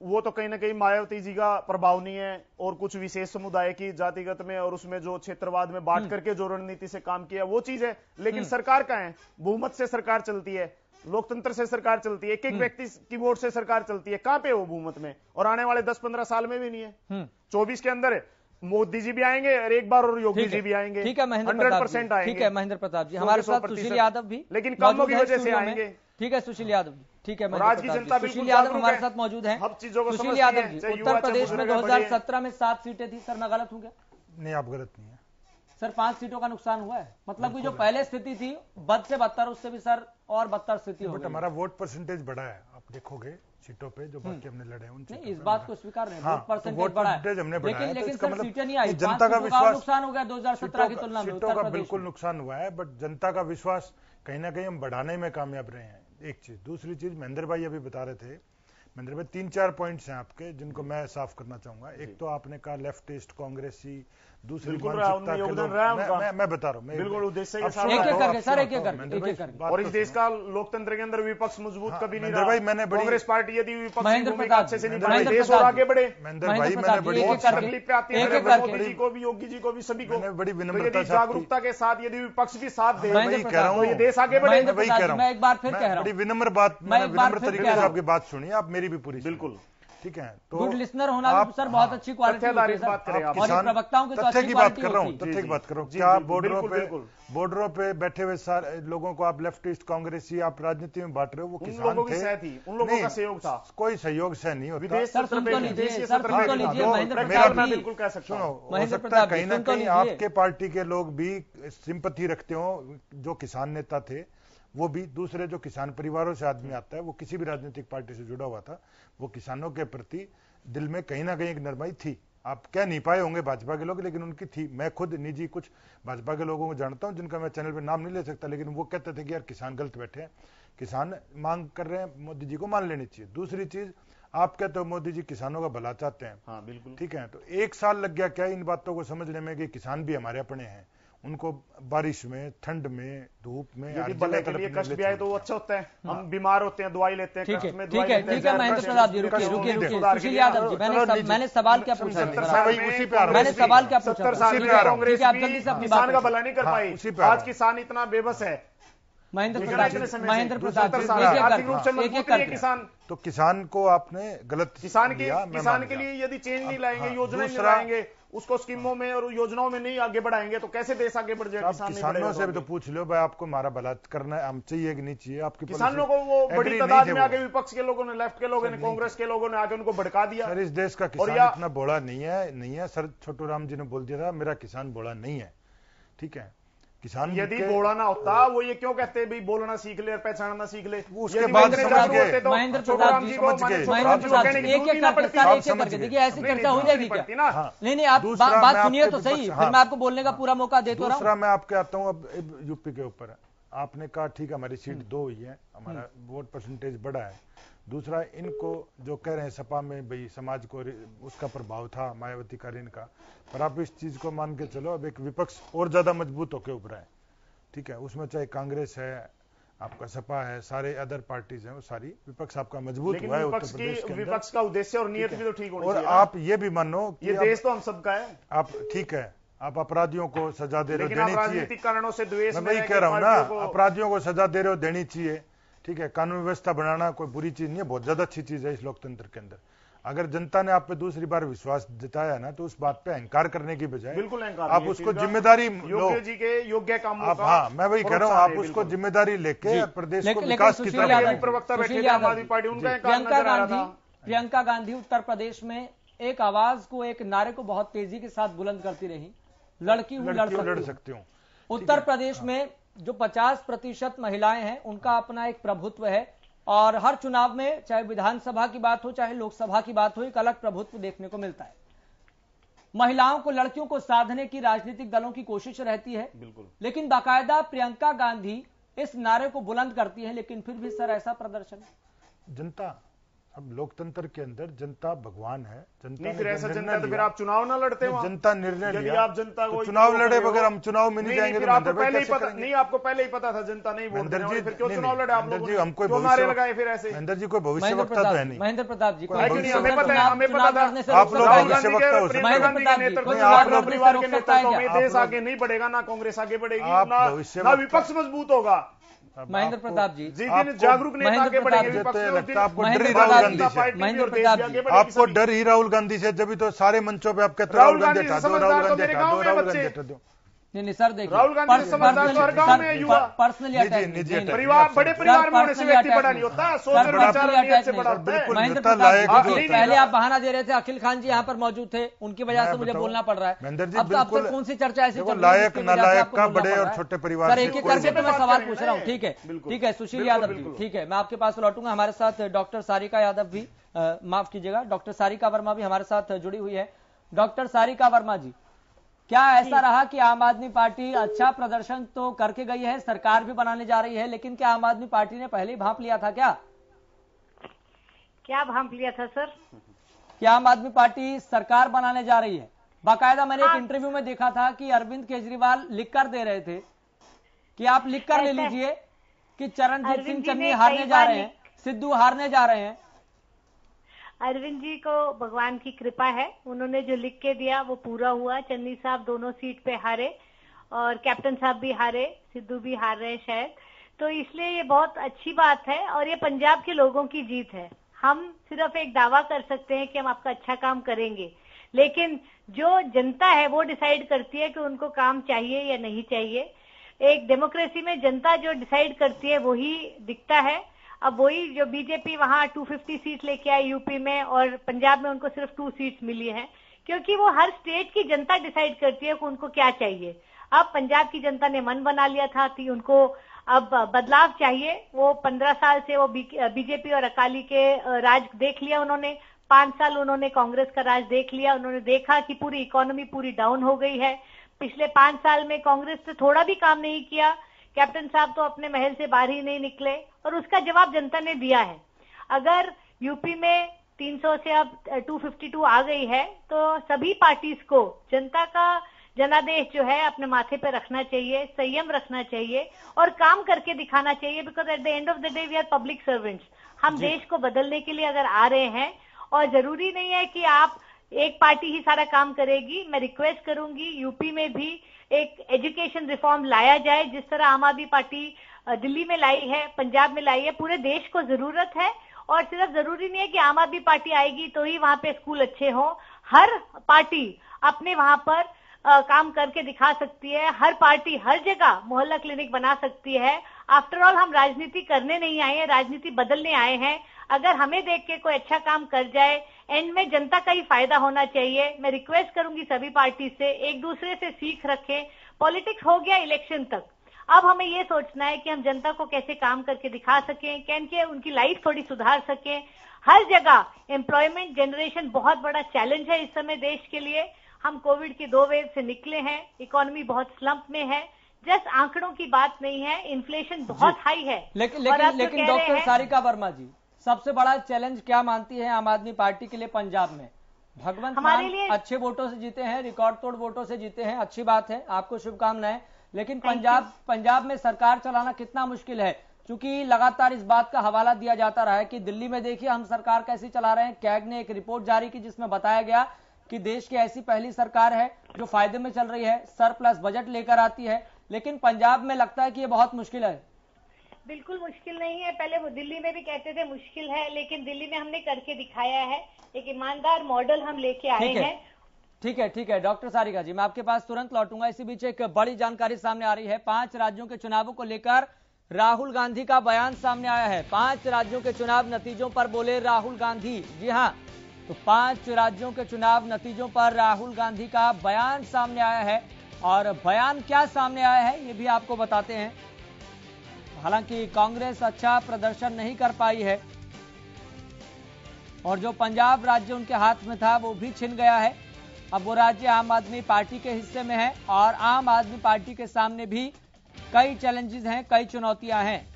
वो तो कहीं ना कहीं मायावती जी का प्रभाव नहीं है, और कुछ विशेष समुदाय की जातिगत में और उसमें जो क्षेत्रवाद में बांट करके जो रणनीति से काम किया वो चीज है। लेकिन सरकार का है, बहुमत से सरकार चलती है, लोकतंत्र से सरकार चलती है, एक एक व्यक्ति की वोट से सरकार चलती है। कहां पे वो बहुमत में? और आने वाले 10-15 साल में भी नहीं है। 24 के अंदर मोदी जी भी आएंगे और एक बार और योगी जी भी आएंगे। ठीक है महेंद्र 100% आएंगे। ठीक है महेंद्र प्रताप जी, हमारे साथ सुशील यादव भी, लेकिन कामों की वजह से आएंगे। ठीक है सुशील यादव जी, ठीक है। और आज की जनता बिल्कुल सुशील यादव जागरूक हमारे है, साथ मौजूद हैं। हर चीजों को सुशील समझती यादव है, जी, चाहे उत्तर युवा, प्रदेश चाहे में बुजुर्ग, 2017 में 7 सीटें थी सर, मैं गलत हूँ क्या? नहीं, आप गलत नहीं है सर 5 सीटों का नुकसान हुआ है, मतलब कि जो पहले स्थिति थी बद से बदतर, उससे भी सर और बदतर स्थिति हो बट गई। हमारा वोट परसेंटेज बढ़ा है, आप देखोगे सीटों पे जो बाकी हमने लड़े हैं उन नहीं, सीटों इस पे बात को स्वीकार नहीं, हाँ, वोट परसेंटेज वोट बढ़ा परसेंटेज हमने है, बढ़ाया है, लेकिन तो लेकिन इसका सर मतलब सीटें नहीं आई, जनता 5 का सीटों का विश्वास नुकसान हो गया 2017 की तुलना में सीटों उत्तर का प्रदेश बिल्कुल में। नुकसान हुआ है, बट जनता का विश्वास कहीं ना कहीं हम बढ़ाने में कामयाब रहे हैं, एक चीज। दूसरी चीज महेंद्र भाई अभी बता रहे थे, महेंद्र भाई 3-4 पॉइंट्स हैं आपके जिनको मैं साफ करना चाहूंगा। एक तो आपने कहा लेफ्टिस्ट कांग्रेसी, दूसरी मानसिकता के लोग, मैं बता रहा हूँ बिल्कुल उद्देश्य के एक एक करके सर, एक एक करके। और इस देश का लोकतंत्र के अंदर विपक्ष मजबूत कभी नहीं महेंद्र भाई मैंने रहा। कांग्रेस पार्टी यदि विपक्ष की महेंद्र भूमिका प्रताप अच्छे से जी, निभाए, महेंद्र देश और प्रताप आगे बढ़े। महेंद्र भाई मैंने बड़ी एक एक तकलीफ पे आती है, एक मोदी जी को भी, योगी जी को भी, सभी को। मैंने बड़ी तो विनम्रता यदि से आपकी- जागरूकता के साथ यदि विपक्ष भी साथ दे, मैं वही कह रहा तो ये हूँ, देश आगे बढ़े। महेंद्र वही प्रताप कह जी, रहा हूँ, मैं एक बार फिर कह रहा हूँ, बड़ी विनम्र बात, मैं एक बार विनम्र फिर तरीके कह से रहा आपकी बात सुनिए, आप मेरी भी पूरी सुनिए। बिल्कुल ठीक है, तो गुड लिसनर होना भी सर बहुत अच्छी क्वालिटी होती है बात करें सर, आप। और ये प्रवक्ताओं की तो तथ्य अच्छी की बात क्वालिटी कर रहा हूँ, होती है। तथ्य की बात करो। जी, क्या बिल्कुल, बॉर्डरों पे बैठे हुए सारे लोगों को आप लेफ्टिस्ट कांग्रेसी आप राजनीति में बांट रहे हो, वो उन किसान लोगों की थे, सह थी, उन लोगों का सहयोग था। कोई सहयोग से नहीं होता। विदेश सर, सत्र सुन पे, तो लीजिए, विदेशी सर, सत्र सुन पे तो भी था। लीजिए, तो महेंद्र मेरा प्रताप मैं जी, बिल्कुल कह सकता सुनो, हूँ। हो महेंद्र सकता है प्रताप जी, कहीं ना सुन तो कहीं लीजिए। आपके पार्टी के लोग भी सिंपैथी रखते हो, जो किसान नेता थे वो भी, दूसरे जो किसान परिवारों से आदमी आता है वो किसी भी राजनीतिक पार्टी से जुड़ा हुआ था, वो किसानों के प्रति दिल में कहीं ना कहीं एक नरमाई थी। आप कह नहीं पाए होंगे भाजपा के लोग, लेकिन उनकी थी। मैं खुद निजी कुछ भाजपा के लोगों को जानता हूं जिनका मैं चैनल पे नाम नहीं ले सकता, लेकिन वो कहते थे कि यार किसान गलत बैठे हैं, किसान मांग कर रहे हैं, मोदी जी को मान लेनी चाहिए। दूसरी चीज, आप कहते हो मोदी जी किसानों का भला चाहते हैं, हाँ बिल्कुल, ठीक है, तो 1 साल लग गया क्या इन बातों को समझने में कि किसान भी हमारे अपने हैं, उनको बारिश में, ठंड में, धूप में, यदि भले के लिए कष्ट भी आए तो वो अच्छा होता है। हम बीमार होते हैं, दवाई लेते हैं, ठीक कष्ट है, में ठीक दवाई है, लेते हैं, ठीक है महेंद्र प्रताप जी, रुकिए रुकिए रुकिए। सुशील यादव जी, मैंने सवाल क्या पूछा, मैंने सवाल क्या पूछा? 70 साल में कांग्रेस भी किसान का भला नहीं कर पाई। आज किसान इतना बेबस है। महेंद्र प्रताप जी, आर्थिक रूप से मजबूत नहीं है किसान। तो किसान को आपने गलत किसान दिया, के लिए यदि चेंज नहीं लाएंगे, योजना नहीं दूसरा- लाएंगे, उसको स्कीमों में और योजनाओं में नहीं आगे बढ़ाएंगे, तो कैसे देश आगे बढ़ जाएगा? आप किसानों से भी तो पूछ लो भाई, आपको हमारा भला करना है, हम चाहिए कि नहीं चाहिए? आपकी किसानों को वो बड़ी तादाद में आगे विपक्ष के लोगों ने, लेफ्ट के लोगों ने, कांग्रेस के लोगों ने आगे उनको भड़का दिया। सर, इस देश का किसान इतना बोला नहीं है सर। छोटू राम जी ने बोल दिया था मेरा किसान बोला नहीं है, ठीक है। किसान यदि बोला ना होता, वो ये क्यों कहते हैं भाई बोलना सीख ले और पहचानना सीख ले? उसके बाद महेंद्र प्रताप जी, एक एक करके देखिए, ऐसी चर्चा हो जाएगी क्या? नहीं, आप बात सुनिए तो सही, फिर मैं आपको बोलने का पूरा मौका देता हूँ। दूसरा मैं आपके आता हूँ अब यूपी के ऊपर। आपने कहा ठीक है हमारी सीट 2 हुई है, हमारा वोट परसेंटेज बढ़ा है। दूसरा, इनको जो कह रहे हैं सपा में भाई समाज को उसका प्रभाव था मायावती का, इनका, पर आप इस चीज को मान के चलो, अब एक विपक्ष और ज्यादा मजबूत होकर उभरा है, ठीक है। उसमें चाहे कांग्रेस है, आपका सपा है, सारे अदर पार्टीज हैं, वो सारी विपक्ष आपका मजबूत हुआ है उत्तर प्रदेश के अंदर। विपक्ष का उद्देश्य और नियत भी तो ठीक होनी और चाहिए। आप ये भी मानो कि ये देश तो हम सबका है। आप ठीक है, आप अपराधियों को सजा दे रहे हो, लेकिन आप देनी चाहिए। राजनीतिक कारणों से द्वेष मैं में वही कह रहा हूँ ना, अपराधियों को सजा दे रहे हो, देनी चाहिए, ठीक है। कानून व्यवस्था बनाना कोई बुरी चीज नहीं है, बहुत ज्यादा अच्छी चीज है इस लोकतंत्र के अंदर। अगर जनता ने आप पे दूसरी बार विश्वास जताया ना, तो उस बात पे अहंकार करने की बजाय बिल्कुल अहंकार आप उसको जिम्मेदारी लो। योग्य जी के योग्य कामों आप, का, हाँ, मैं वही कह रहा हूँ, आप उसको जिम्मेदारी लेके प्रदेश को विकास की तरफ। प्रवक्ता बैठे आम आदमी पार्टी, उनका प्रियंका गांधी उत्तर प्रदेश में एक आवाज को, एक नारे को बहुत तेजी के साथ बुलंद करती रही, लड़की हूं लड़ सकती हूँ। उत्तर प्रदेश में जो 50% महिलाएं हैं, उनका अपना एक प्रभुत्व है, और हर चुनाव में, चाहे विधानसभा की बात हो चाहे लोकसभा की बात हो, एक अलग प्रभुत्व देखने को मिलता है। महिलाओं को, लड़कियों को साधने की राजनीतिक दलों की कोशिश रहती है, बिल्कुल, लेकिन बाकायदा प्रियंका गांधी इस नारे को बुलंद करती है, लेकिन फिर भी सर ऐसा प्रदर्शन। जनता, अब लोकतंत्र के अंदर जनता भगवान है। जनता नहीं, फिर ऐसा जनता तो फिर आप चुनाव ना लड़ते हो। जनता निर्णय यदि लिया, आप जनता को चुनाव लड़े बगैर हम चुनाव में नहीं जाएंगे। फिर आपको पहले ही पता नहीं, आपको पहले ही पता था जनता नहीं वोट देने वाली, फिर क्यों चुनाव लड़े आप लोगों ने? हम कोई नारे लगाए फिर ऐसे? महेंद्र जी कोई भविष्यवक्ता तो है नहीं। महेंद्र प्रताप जी, हमें पता है, हमें पता था। आप लोग भविष्यवक्ता हो सकते हैं। महेंद्र प्रताप जी, आप लोग परिवार के नेतृत्व में देश आगे नहीं बढ़ेगा, ना कांग्रेस आगे बढ़ेगी, ना विपक्ष मजबूत होगा। महेंद्र प्रताप जी, जागरूक नेता आगे बढ़ेंगे, आपको डर ही राहुल गांधी से, जब तो सारे मंचों पे आप कहते हो राहुल गांधी हटा दो, राहुल गांधी हटा दो, राहुल गांधी हटा दो। नहीं सर, देखिए राहुल गांधी ने समझदार तो हर गांव में युवा पर्सनली अटैक, परिवार बड़े परिवार में होने से व्यक्ति बड़ा नहीं होता, सोच और विचार नीयत से बड़ा होता है। महेंद्र प्रताप जी, पहले आप बहाना दे रहे थे, अखिल खान जी यहाँ पर मौजूद थे, उनकी वजह से मुझे बोलना पड़ रहा है। अब तक कौन सी चर्चा ऐसी चल रही है लायक नालायक का बड़े और छोटे परिवार सर, एक एक करके तो मैं सवाल पूछ रहा हूँ। ठीक है, ठीक है, सुशील यादव जी, ठीक है, मैं आपके पास लौटूंगा। हमारे साथ डॉक्टर सारिका यादव भी, माफ कीजिएगा, डॉक्टर सारिका वर्मा भी हमारे साथ जुड़ी हुई है। डॉक्टर सारिका वर्मा जी, क्या ऐसा रहा कि आम आदमी पार्टी अच्छा प्रदर्शन तो करके गई है, सरकार भी बनाने जा रही है, लेकिन क्या आम आदमी पार्टी ने पहले ही भांप लिया था? क्या भांप लिया था सर? क्या आम आदमी पार्टी सरकार बनाने जा रही है? बाकायदा मैंने एक इंटरव्यू में देखा था कि अरविंद केजरीवाल लिख कर दे रहे थे कि आप लिख कर ले लीजिए कि चरणजीत सिंह चन्नी हारने जा रहे हैं, सिद्धू हारने जा रहे हैं। अरविंद जी को भगवान की कृपा है, उन्होंने जो लिख के दिया वो पूरा हुआ। चन्नी साहब दोनों सीट पे हारे और कैप्टन साहब भी हारे, सिद्धू भी हार रहे शायद, तो इसलिए ये बहुत अच्छी बात है और ये पंजाब के लोगों की जीत है। हम सिर्फ एक दावा कर सकते हैं कि हम आपका अच्छा काम करेंगे, लेकिन जो जनता है वो डिसाइड करती है कि उनको काम चाहिए या नहीं चाहिए। एक डेमोक्रेसी में जनता जो डिसाइड करती है वही दिखता है। अब वही जो बीजेपी वहां 250 सीट लेके आई यूपी में और पंजाब में उनको सिर्फ 2 सीट्स मिली हैं, क्योंकि वो हर स्टेट की जनता डिसाइड करती है कि उनको क्या चाहिए। अब पंजाब की जनता ने मन बना लिया था कि उनको अब बदलाव चाहिए। वो 15 साल से वो बीजेपी और अकाली के राज देख लिया उन्होंने, 5 साल उन्होंने कांग्रेस का राज देख लिया। उन्होंने देखा कि पूरी इकोनॉमी पूरी डाउन हो गई है। पिछले 5 साल में कांग्रेस ने थोड़ा भी काम नहीं किया। कैप्टन साहब तो अपने महल से बाहर ही नहीं निकले और उसका जवाब जनता ने दिया है। अगर यूपी में 300 से अब 252 आ गई है तो सभी पार्टीज को जनता का जनादेश जो है अपने माथे पे रखना चाहिए, संयम रखना चाहिए और काम करके दिखाना चाहिए। Because at the end of the day we are public servants. हम देश को बदलने के लिए अगर आ रहे हैं और जरूरी नहीं है कि आप एक पार्टी ही सारा काम करेगी। मैं रिक्वेस्ट करूंगी यूपी में भी एक एजुकेशन रिफॉर्म लाया जाए, जिस तरह आम आदमी पार्टी दिल्ली में लाई है, पंजाब में लाई है। पूरे देश को जरूरत है और सिर्फ जरूरी नहीं है कि आम आदमी पार्टी आएगी तो ही वहां पे स्कूल अच्छे हो। हर पार्टी अपने वहां पर काम करके दिखा सकती है। हर पार्टी हर जगह मोहल्ला क्लिनिक बना सकती है। आफ्टर ऑल हम राजनीति करने नहीं आए हैं, राजनीति बदलने आए हैं। अगर हमें देख के कोई अच्छा काम कर जाए, एंड में जनता का ही फायदा होना चाहिए। मैं रिक्वेस्ट करूंगी सभी पार्टी से एक दूसरे से सीख रखें। पॉलिटिक्स हो गया इलेक्शन तक, अब हमें ये सोचना है कि हम जनता को कैसे काम करके दिखा सकें, कैसे उनकी लाइफ थोड़ी सुधार सकें। हर जगह एम्प्लॉयमेंट जनरेशन बहुत बड़ा चैलेंज है इस समय देश के लिए। हम कोविड की 2 वेव से निकले हैं, इकोनॉमी बहुत स्लम्प में है। जस्ट आंकड़ों की बात नहीं है, इन्फ्लेशन बहुत हाई है। लेकिन डॉक्टर सारिका वर्मा जी, सबसे बड़ा चैलेंज क्या मानती है आम आदमी पार्टी के लिए पंजाब में? भगवंत मान अच्छे वोटों से जीते हैं, रिकॉर्ड तोड़ वोटों से जीते हैं, अच्छी बात है, आपको शुभकामनाएं। लेकिन पंजाब में सरकार चलाना कितना मुश्किल है, क्योंकि लगातार इस बात का हवाला दिया जाता रहा है कि दिल्ली में देखिए हम सरकार कैसी चला रहे हैं। कैग ने एक रिपोर्ट जारी की जिसमें बताया गया कि देश की ऐसी पहली सरकार है जो फायदे में चल रही है, सरप्लस बजट लेकर आती है। लेकिन पंजाब में लगता है कि ये बहुत मुश्किल है। बिल्कुल मुश्किल नहीं है। पहले वो दिल्ली में भी कहते थे मुश्किल है, लेकिन दिल्ली में हमने करके दिखाया है। एक ईमानदार मॉडल हम लेके आए हैं। ठीक है डॉक्टर सारिका जी, मैं आपके पास तुरंत लौटूंगा। इसी बीच एक बड़ी जानकारी सामने आ रही है। 5 राज्यों के चुनावों को लेकर राहुल गांधी का बयान सामने आया है। 5 राज्यों के चुनाव नतीजों पर बोले राहुल गांधी। जी हां, तो 5 राज्यों के चुनाव नतीजों पर राहुल गांधी का बयान सामने आया है और बयान क्या सामने आया है ये भी आपको बताते हैं। हालांकि कांग्रेस अच्छा प्रदर्शन नहीं कर पाई है और जो पंजाब राज्य उनके हाथ में था वो भी छिन गया है। अब वो राज्य आम आदमी पार्टी के हिस्से में है और आम आदमी पार्टी के सामने भी कई चैलेंजेस हैं, कई चुनौतियां हैं।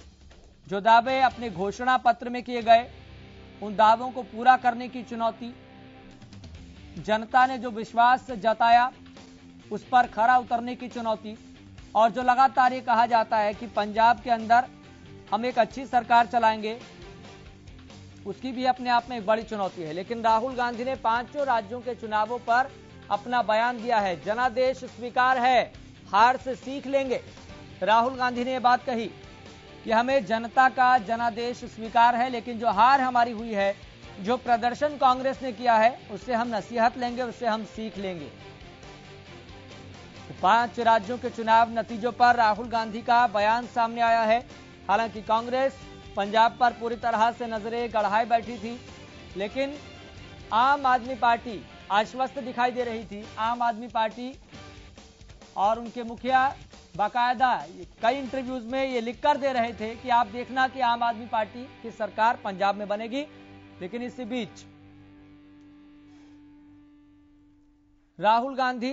जो दावे अपने घोषणा पत्र में किए गए उन दावों को पूरा करने की चुनौती, जनता ने जो विश्वास जताया उस पर खरा उतरने की चुनौती, और जो लगातार ये कहा जाता है कि पंजाब के अंदर हम एक अच्छी सरकार चलाएंगे, उसकी भी अपने आप में एक बड़ी चुनौती है। लेकिन राहुल गांधी ने 5 राज्यों के चुनावों पर अपना बयान दिया है। जनादेश स्वीकार है, हार से सीख लेंगे। राहुल गांधी ने यह बात कही कि हमें जनता का जनादेश स्वीकार है, लेकिन जो हार हमारी हुई है, जो प्रदर्शन कांग्रेस ने किया है, उससे हम नसीहत लेंगे, उससे हम सीख लेंगे। 5 राज्यों के चुनाव नतीजों पर राहुल गांधी का बयान सामने आया है। हालांकि कांग्रेस पंजाब पर पूरी तरह से नजरें गड़ाए बैठी थी, लेकिन आम आदमी पार्टी आश्वस्त दिखाई दे रही थी। आम आदमी पार्टी और उनके मुखिया बाकायदा कई इंटरव्यूज में ये लिखकर दे रहे थे कि आप देखना कि आम आदमी पार्टी की सरकार पंजाब में बनेगी। लेकिन इसी बीच राहुल गांधी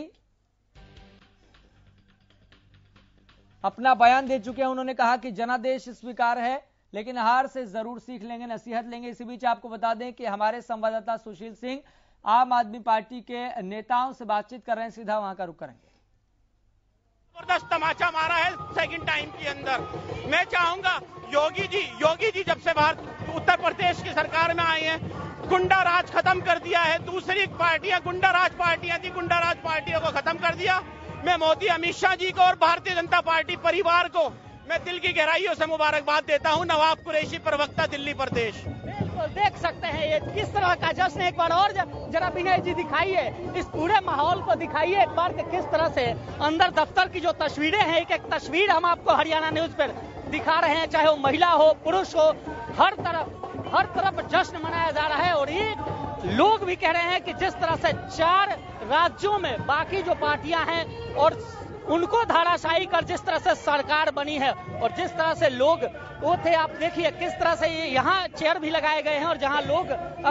अपना बयान दे चुके हैं। उन्होंने कहा कि जनादेश स्वीकार है, लेकिन हार से जरूर सीख लेंगे, नसीहत लेंगे। इसी बीच आपको बता दें कि हमारे संवाददाता सुशील सिंह आम आदमी पार्टी के नेताओं से बातचीत कर रहे हैं, सीधा वहां का रुख करेंगे। जबरदस्त तमाचा मारा है सेकंड टाइम के अंदर। मैं चाहूंगा योगी जी जब से उत्तर प्रदेश की सरकार में आए हैं, गुंडा राज खत्म कर दिया है। दूसरी पार्टियां गुंडा राज पार्टियां थी, गुंडा राज पार्टियों को खत्म कर दिया। मैं मोदी, अमित शाह जी को और भारतीय जनता पार्टी परिवार को मैं दिल की गहराइयों से मुबारकबाद देता हूं। नवाब कुरैशी, प्रवक्ता, दिल्ली प्रदेश। बिल्कुल देख सकते हैं ये किस तरह का जश्न। एक बार और जरा विनय जी दिखाइए, इस पूरे माहौल को दिखाइए एक बार कि किस तरह से अंदर दफ्तर की जो तस्वीरें हैं, एक एक तस्वीर हम आपको हरियाणा न्यूज पर दिखा रहे हैं। चाहे वो महिला हो, पुरुष हो, हर तरफ जश्न मनाया जा रहा है। और ये लोग भी कह रहे हैं कि जिस तरह से 4 राज्यों में बाकी जो पार्टियां हैं और उनको धाराशायी कर जिस तरह से सरकार बनी है और जिस तरह से लोग वो थे, आप देखिए किस तरह से यहाँ चेयर भी लगाए गए हैं और जहाँ लोग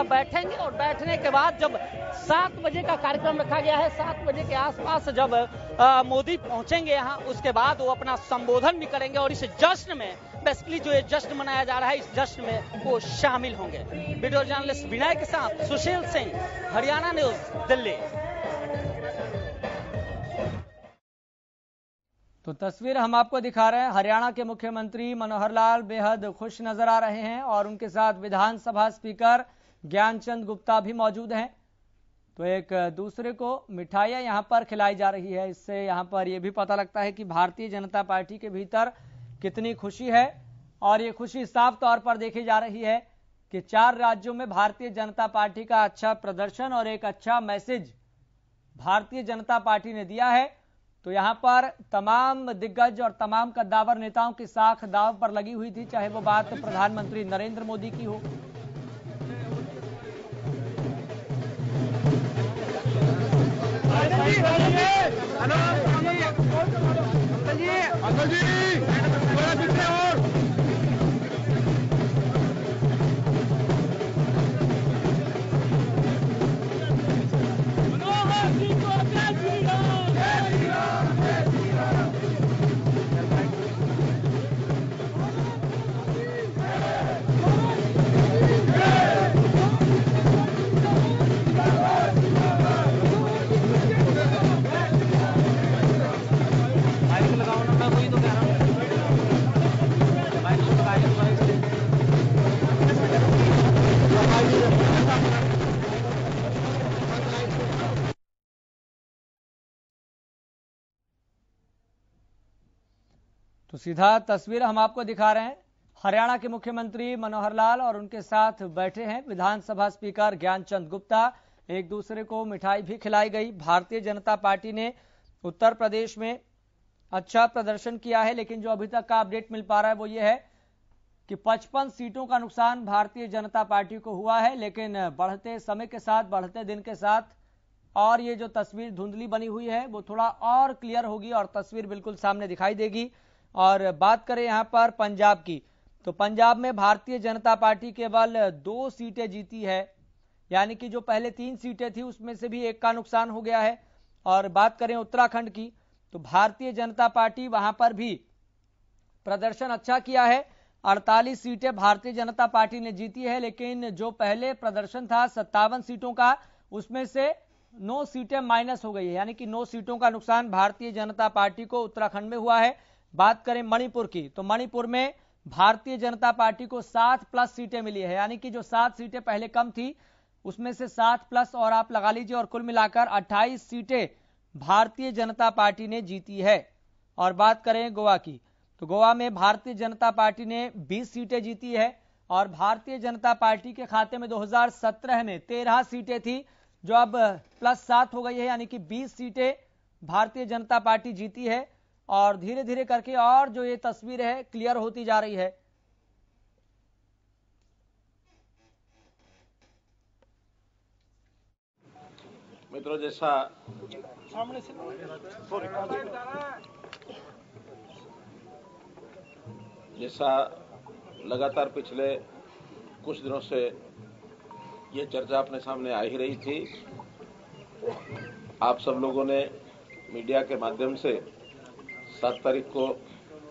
बैठेंगे। और बैठने के बाद जब 7 बजे का कार्यक्रम रखा गया है, 7 बजे के आसपास जब मोदी पहुंचेंगे यहाँ, उसके बाद वो अपना संबोधन भी करेंगे और इस जश्न में बेसिकली जो ये जश्न मनाया जा रहा है, इस जश्न में वो शामिल होंगे। वीडियो जर्नलिस्ट विनय के साथ सुशील सिंह, हरियाणा न्यूज, दिल्ली। तो तस्वीर हम आपको दिखा रहे हैं। हरियाणा के मुख्यमंत्री मनोहर लाल बेहद खुश नजर आ रहे हैं और उनके साथ विधानसभा स्पीकर ज्ञानचंद गुप्ता भी मौजूद हैं। तो एक दूसरे को मिठाइयां यहां पर खिलाई जा रही है। इससे यहां पर यह भी पता लगता है कि भारतीय जनता पार्टी के भीतर कितनी खुशी है। और ये खुशी साफ तौर पर देखी जा रही है कि 4 राज्यों में भारतीय जनता पार्टी का अच्छा प्रदर्शन और एक अच्छा मैसेज भारतीय जनता पार्टी ने दिया है। तो यहां पर तमाम दिग्गज और तमाम कद्दावर नेताओं की साख दांव पर लगी हुई थी, चाहे वो बात प्रधानमंत्री नरेंद्र मोदी की हो, तो सीधा तस्वीर हम आपको दिखा रहे हैं। हरियाणा के मुख्यमंत्री मनोहर लाल और उनके साथ बैठे हैं विधानसभा स्पीकर ज्ञानचंद गुप्ता। एक दूसरे को मिठाई भी खिलाई गई। भारतीय जनता पार्टी ने उत्तर प्रदेश में अच्छा प्रदर्शन किया है, लेकिन जो अभी तक का अपडेट मिल पा रहा है वो ये है कि 55 सीटों का नुकसान भारतीय जनता पार्टी को हुआ है। लेकिन बढ़ते समय के साथ, बढ़ते दिन के साथ और ये जो तस्वीर धुंधली बनी हुई है वो थोड़ा और क्लियर होगी और तस्वीर बिल्कुल सामने दिखाई देगी। और बात करें यहां पर पंजाब की, तो पंजाब में भारतीय जनता पार्टी केवल 2 सीटें जीती है, यानी कि जो पहले 3 सीटें थी उसमें से भी एक का नुकसान हो गया है। और बात करें उत्तराखंड की, तो भारतीय जनता पार्टी वहां पर भी प्रदर्शन अच्छा किया है। 48 सीटें भारतीय जनता पार्टी ने जीती है, लेकिन जो पहले प्रदर्शन था 57 सीटों का, उसमें से 9 सीटें माइनस हो गई है, यानी कि 9 सीटों का नुकसान भारतीय जनता पार्टी को उत्तराखंड में हुआ है। बात करें मणिपुर की, तो मणिपुर में भारतीय जनता पार्टी को 7+ सीटें मिली है, यानी कि जो 7 सीटें पहले कम थी उसमें से 7+ और आप लगा लीजिए, और कुल मिलाकर 28 सीटें भारतीय जनता पार्टी ने जीती है। और बात करें गोवा की, तो गोवा में भारतीय जनता पार्टी ने 20 सीटें जीती है और भारतीय जनता पार्टी के खाते में 2017 में 13 सीटें थी, जो अब +7 हो गई है, यानी कि 20 सीटें भारतीय जनता पार्टी जीती है और धीरे धीरे करके और जो ये तस्वीर है क्लियर होती जा रही है। मित्रों, जैसा सामने से जैसा लगातार पिछले कुछ दिनों से ये चर्चा अपने सामने आ ही रही थी, आप सब लोगों ने मीडिया के माध्यम से 7 तारीख को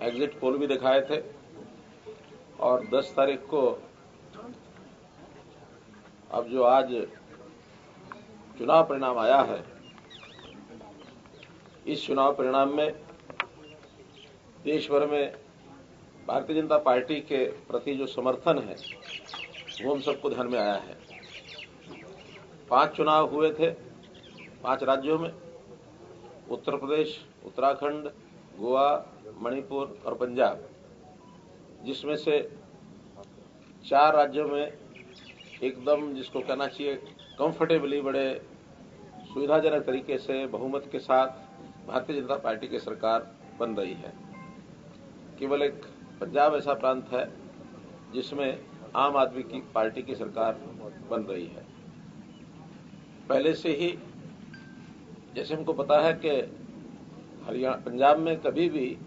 एग्जिट पोल भी दिखाए थे और 10 तारीख को अब जो आज चुनाव परिणाम आया है, इस चुनाव परिणाम में देश भर में भारतीय जनता पार्टी के प्रति जो समर्थन है वो हम सबको ध्यान में आया है। 5 चुनाव हुए थे 5 राज्यों में, उत्तर प्रदेश, उत्तराखंड, गोवा, मणिपुर और पंजाब, जिसमें से 4 राज्यों में एकदम जिसको कहना चाहिए कंफर्टेबली बड़े सुविधाजनक तरीके से बहुमत के साथ भारतीय जनता पार्टी की सरकार बन रही है। केवल एक पंजाब ऐसा प्रांत है जिसमें आम आदमी की पार्टी की सरकार बन रही है। पहले से ही जैसे हमको पता है कि हरियाणा, पंजाब में कभी भी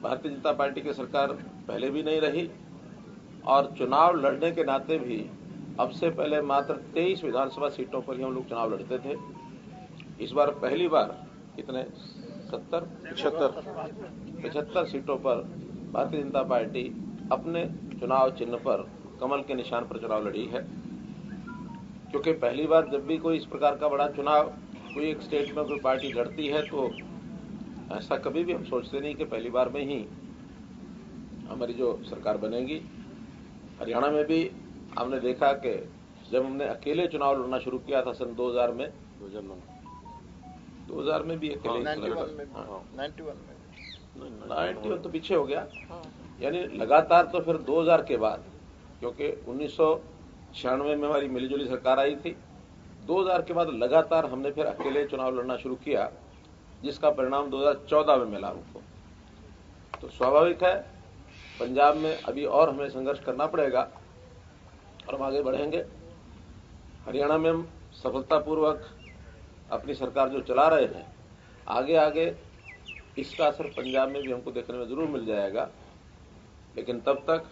भारतीय जनता पार्टी की सरकार पहले भी नहीं रही और चुनाव लड़ने के नाते भी अब से पहले मात्र 23 विधानसभा सीटों पर ही हम लोग चुनाव लड़ते थे। इस बार पहली बार कितने 75 सीटों पर भारतीय जनता पार्टी अपने चुनाव चिन्ह पर कमल के निशान पर चुनाव लड़ी है, क्योंकि पहली बार जब भी कोई इस प्रकार का बड़ा चुनाव कोई एक स्टेट में कोई पार्टी लड़ती है तो ऐसा कभी भी हम सोचते नहीं कि पहली बार में ही हमारी जो सरकार बनेगी। हरियाणा में भी हमने देखा कि जब हमने अकेले चुनाव लड़ना शुरू किया था सन 2000 में 2000 में भी अकेले 91 तो पीछे हो गया, यानी लगातार तो फिर 2000 के बाद, क्योंकि 1996 में हमारी मिलीजुली सरकार आई थी, 2000 के बाद लगातार हमने फिर अकेले चुनाव लड़ना शुरू किया, जिसका परिणाम 2014 में मिला हमको। तो स्वाभाविक है पंजाब में अभी और हमें संघर्ष करना पड़ेगा और हम आगे बढ़ेंगे। हरियाणा में हम सफलतापूर्वक अपनी सरकार जो चला रहे हैं, आगे आगे इसका असर पंजाब में भी हमको देखने में जरूर मिल जाएगा, लेकिन तब तक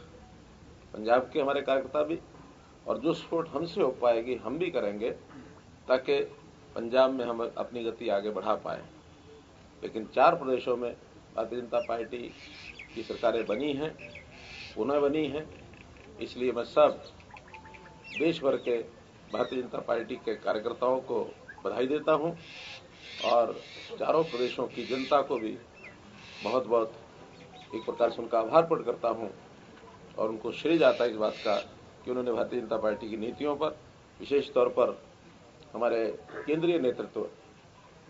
पंजाब के हमारे कार्यकर्ता भी और जो सपोर्ट हमसे हो पाएगी हम भी करेंगे ताकि पंजाब में हम अपनी गति आगे बढ़ा पाए। लेकिन 4 प्रदेशों में भारतीय जनता पार्टी की सरकारें बनी हैं, पुनः बनी हैं, इसलिए मैं सब देश भर के भारतीय जनता पार्टी के कार्यकर्ताओं को बधाई देता हूं और चारों प्रदेशों की जनता को भी बहुत बहुत एक प्रकार से उनका आभार प्रकट करता हूं और उनको श्रेय जाता है इस बात का कि उन्होंने भारतीय जनता पार्टी की नीतियों पर, विशेष तौर पर हमारे केंद्रीय नेतृत्व,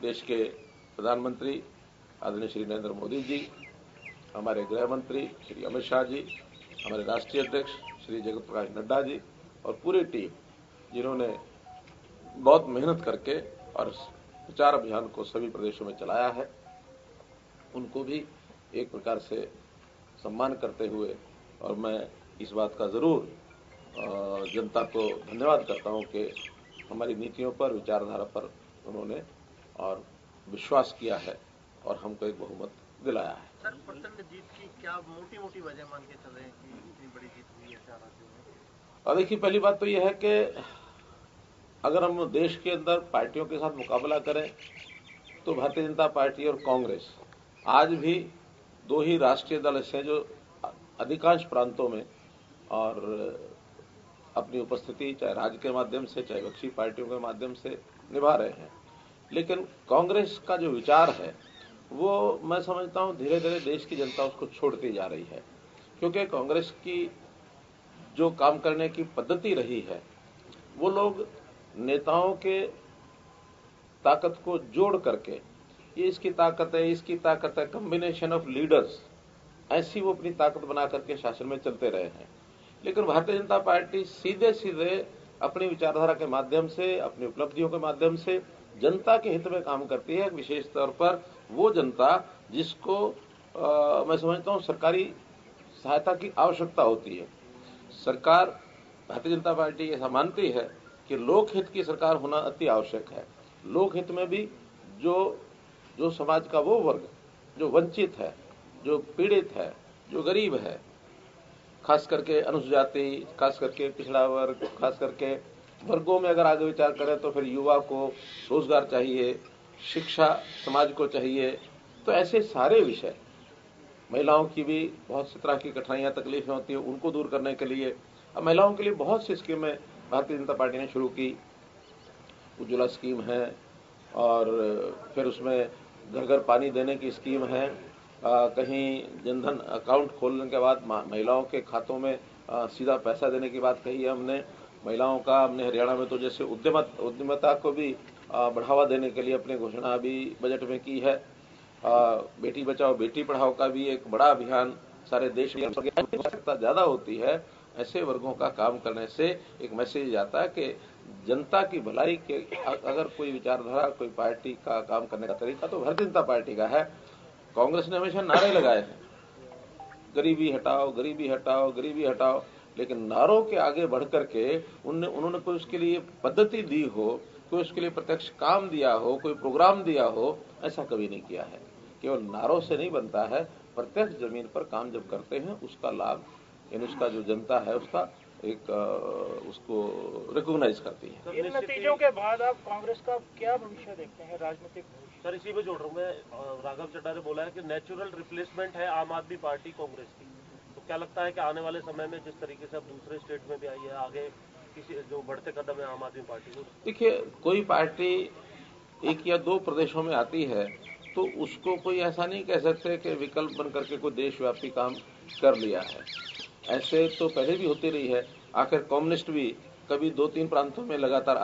देश के प्रधानमंत्री आदरणीय श्री नरेंद्र मोदी जी, हमारे गृह मंत्री श्री अमित शाह जी, हमारे राष्ट्रीय अध्यक्ष श्री जगत प्रकाश नड्डा जी और पूरी टीम, जिन्होंने बहुत मेहनत करके और प्रचार अभियान को सभी प्रदेशों में चलाया है, उनको भी एक प्रकार से सम्मान करते हुए और मैं इस बात का जरूर जनता को धन्यवाद करता हूं कि हमारी नीतियों पर, विचारधारा पर उन्होंने और विश्वास किया है और हमको एक बहुमत दिलाया है। सर, प्रचंड जीत की क्या मोटी-मोटी वजह मान के चल रहे हैं कि इतनी बड़ी जीत हुई है 4 राज्यों में? और देखिए, पहली बात तो यह है कि अगर हम देश के अंदर पार्टियों के साथ मुकाबला करें तो भारतीय जनता पार्टी और कांग्रेस आज भी 2 ही राष्ट्रीय दल ऐसे जो अधिकांश प्रांतों में और अपनी उपस्थिति चाहे राज्य के माध्यम से चाहे विपक्षी पार्टियों के माध्यम से निभा रहे हैं। लेकिन कांग्रेस का जो विचार है वो मैं समझता हूं धीरे धीरे देश की जनता उसको छोड़ती जा रही है, क्योंकि कांग्रेस की जो काम करने की पद्धति रही है वो लोग नेताओं के ताकत को जोड़ करके, ये इसकी ताकत है, इसकी ताकत है, कॉम्बिनेशन ऑफ लीडर्स, ऐसी वो अपनी ताकत बना करके शासन में चलते रहे हैं। लेकिन भारतीय जनता पार्टी सीधे सीधे अपनी विचारधारा के माध्यम से, अपनी उपलब्धियों के माध्यम से जनता के हित में काम करती है, विशेष तौर पर वो जनता जिसको मैं समझता हूं सरकारी सहायता की आवश्यकता होती है। सरकार, भारतीय जनता पार्टी ऐसा मानती है कि लोकहित की सरकार होना अति आवश्यक है। लोकहित में भी जो समाज का वो वर्ग जो वंचित है, जो पीड़ित है, जो गरीब है, खास करके अनुसूचित जाति, खास करके पिछड़ा वर्ग, खास करके वर्गों में अगर आगे विचार करें तो फिर युवा को रोजगार चाहिए, शिक्षा समाज को चाहिए, तो ऐसे सारे विषय, महिलाओं की भी बहुत सी तरह की कठिनाइयां तकलीफें होती है, उनको दूर करने के लिए अब महिलाओं के लिए बहुत सी स्कीमें भारतीय जनता पार्टी ने शुरू की। उज्ज्वला स्कीम है और फिर उसमें घर घर पानी देने की स्कीम है। कहीं जनधन अकाउंट खोलने के बाद महिलाओं के खातों में सीधा पैसा देने की बात कही है हमने। महिलाओं का हमने हरियाणा में तो जैसे उद्यमता को भी बढ़ावा देने के लिए अपनी घोषणा भी बजट में की है। बेटी बचाओ बेटी पढ़ाओ का भी एक बड़ा अभियान सारे देश में आवश्यकता ज्यादा होती है। ऐसे वर्गों का काम करने से एक मैसेज आता है कि जनता की भलाई के अगर कोई विचारधारा, कोई पार्टी का काम करने का तरीका तो भारतीय जनता पार्टी का है। कांग्रेस ने हमेशा नारे लगाए हैं, गरीबी हटाओ, गरीबी हटाओ, गरीबी हटाओ, लेकिन नारों के आगे बढ़ करके उन्होंने कोई उसके लिए पद्धति दी हो, कोई उसके लिए प्रत्यक्ष काम दिया हो, कोई प्रोग्राम दिया हो, ऐसा कभी नहीं किया है। केवल नारों से नहीं बनता है, प्रत्यक्ष जमीन पर काम जब करते हैं उसका लाभ, यानी उसका जो जनता है उसका एक उसको रिकॉग्नाइज करती है। इन नतीजों के बाद आप कांग्रेस का क्या भविष्य देखते हैं, राजनीतिक भविष्य? सर इसी में जोड़ रहा हूँ मैं, राघव चड्ढा ने बोला है कि नेचुरल रिप्लेसमेंट है आम आदमी पार्टी कांग्रेस की, तो क्या लगता है कि आने वाले समय में जिस तरीके से अब दूसरे स्टेट में भी आई है, आगे किसी जो बढ़ते कदम है आम आदमी पार्टी को? देखिए, कोई पार्टी एक या दो प्रदेशों में आती है तो उसको कोई ऐसा नहीं कह सकते कि विकल्प बन करके कोई देशव्यापी काम कर लिया है। ऐसे तो पहले भी होती रही है। आखिर कम्युनिस्ट भी कभी 2-3 प्रांतों में लगातार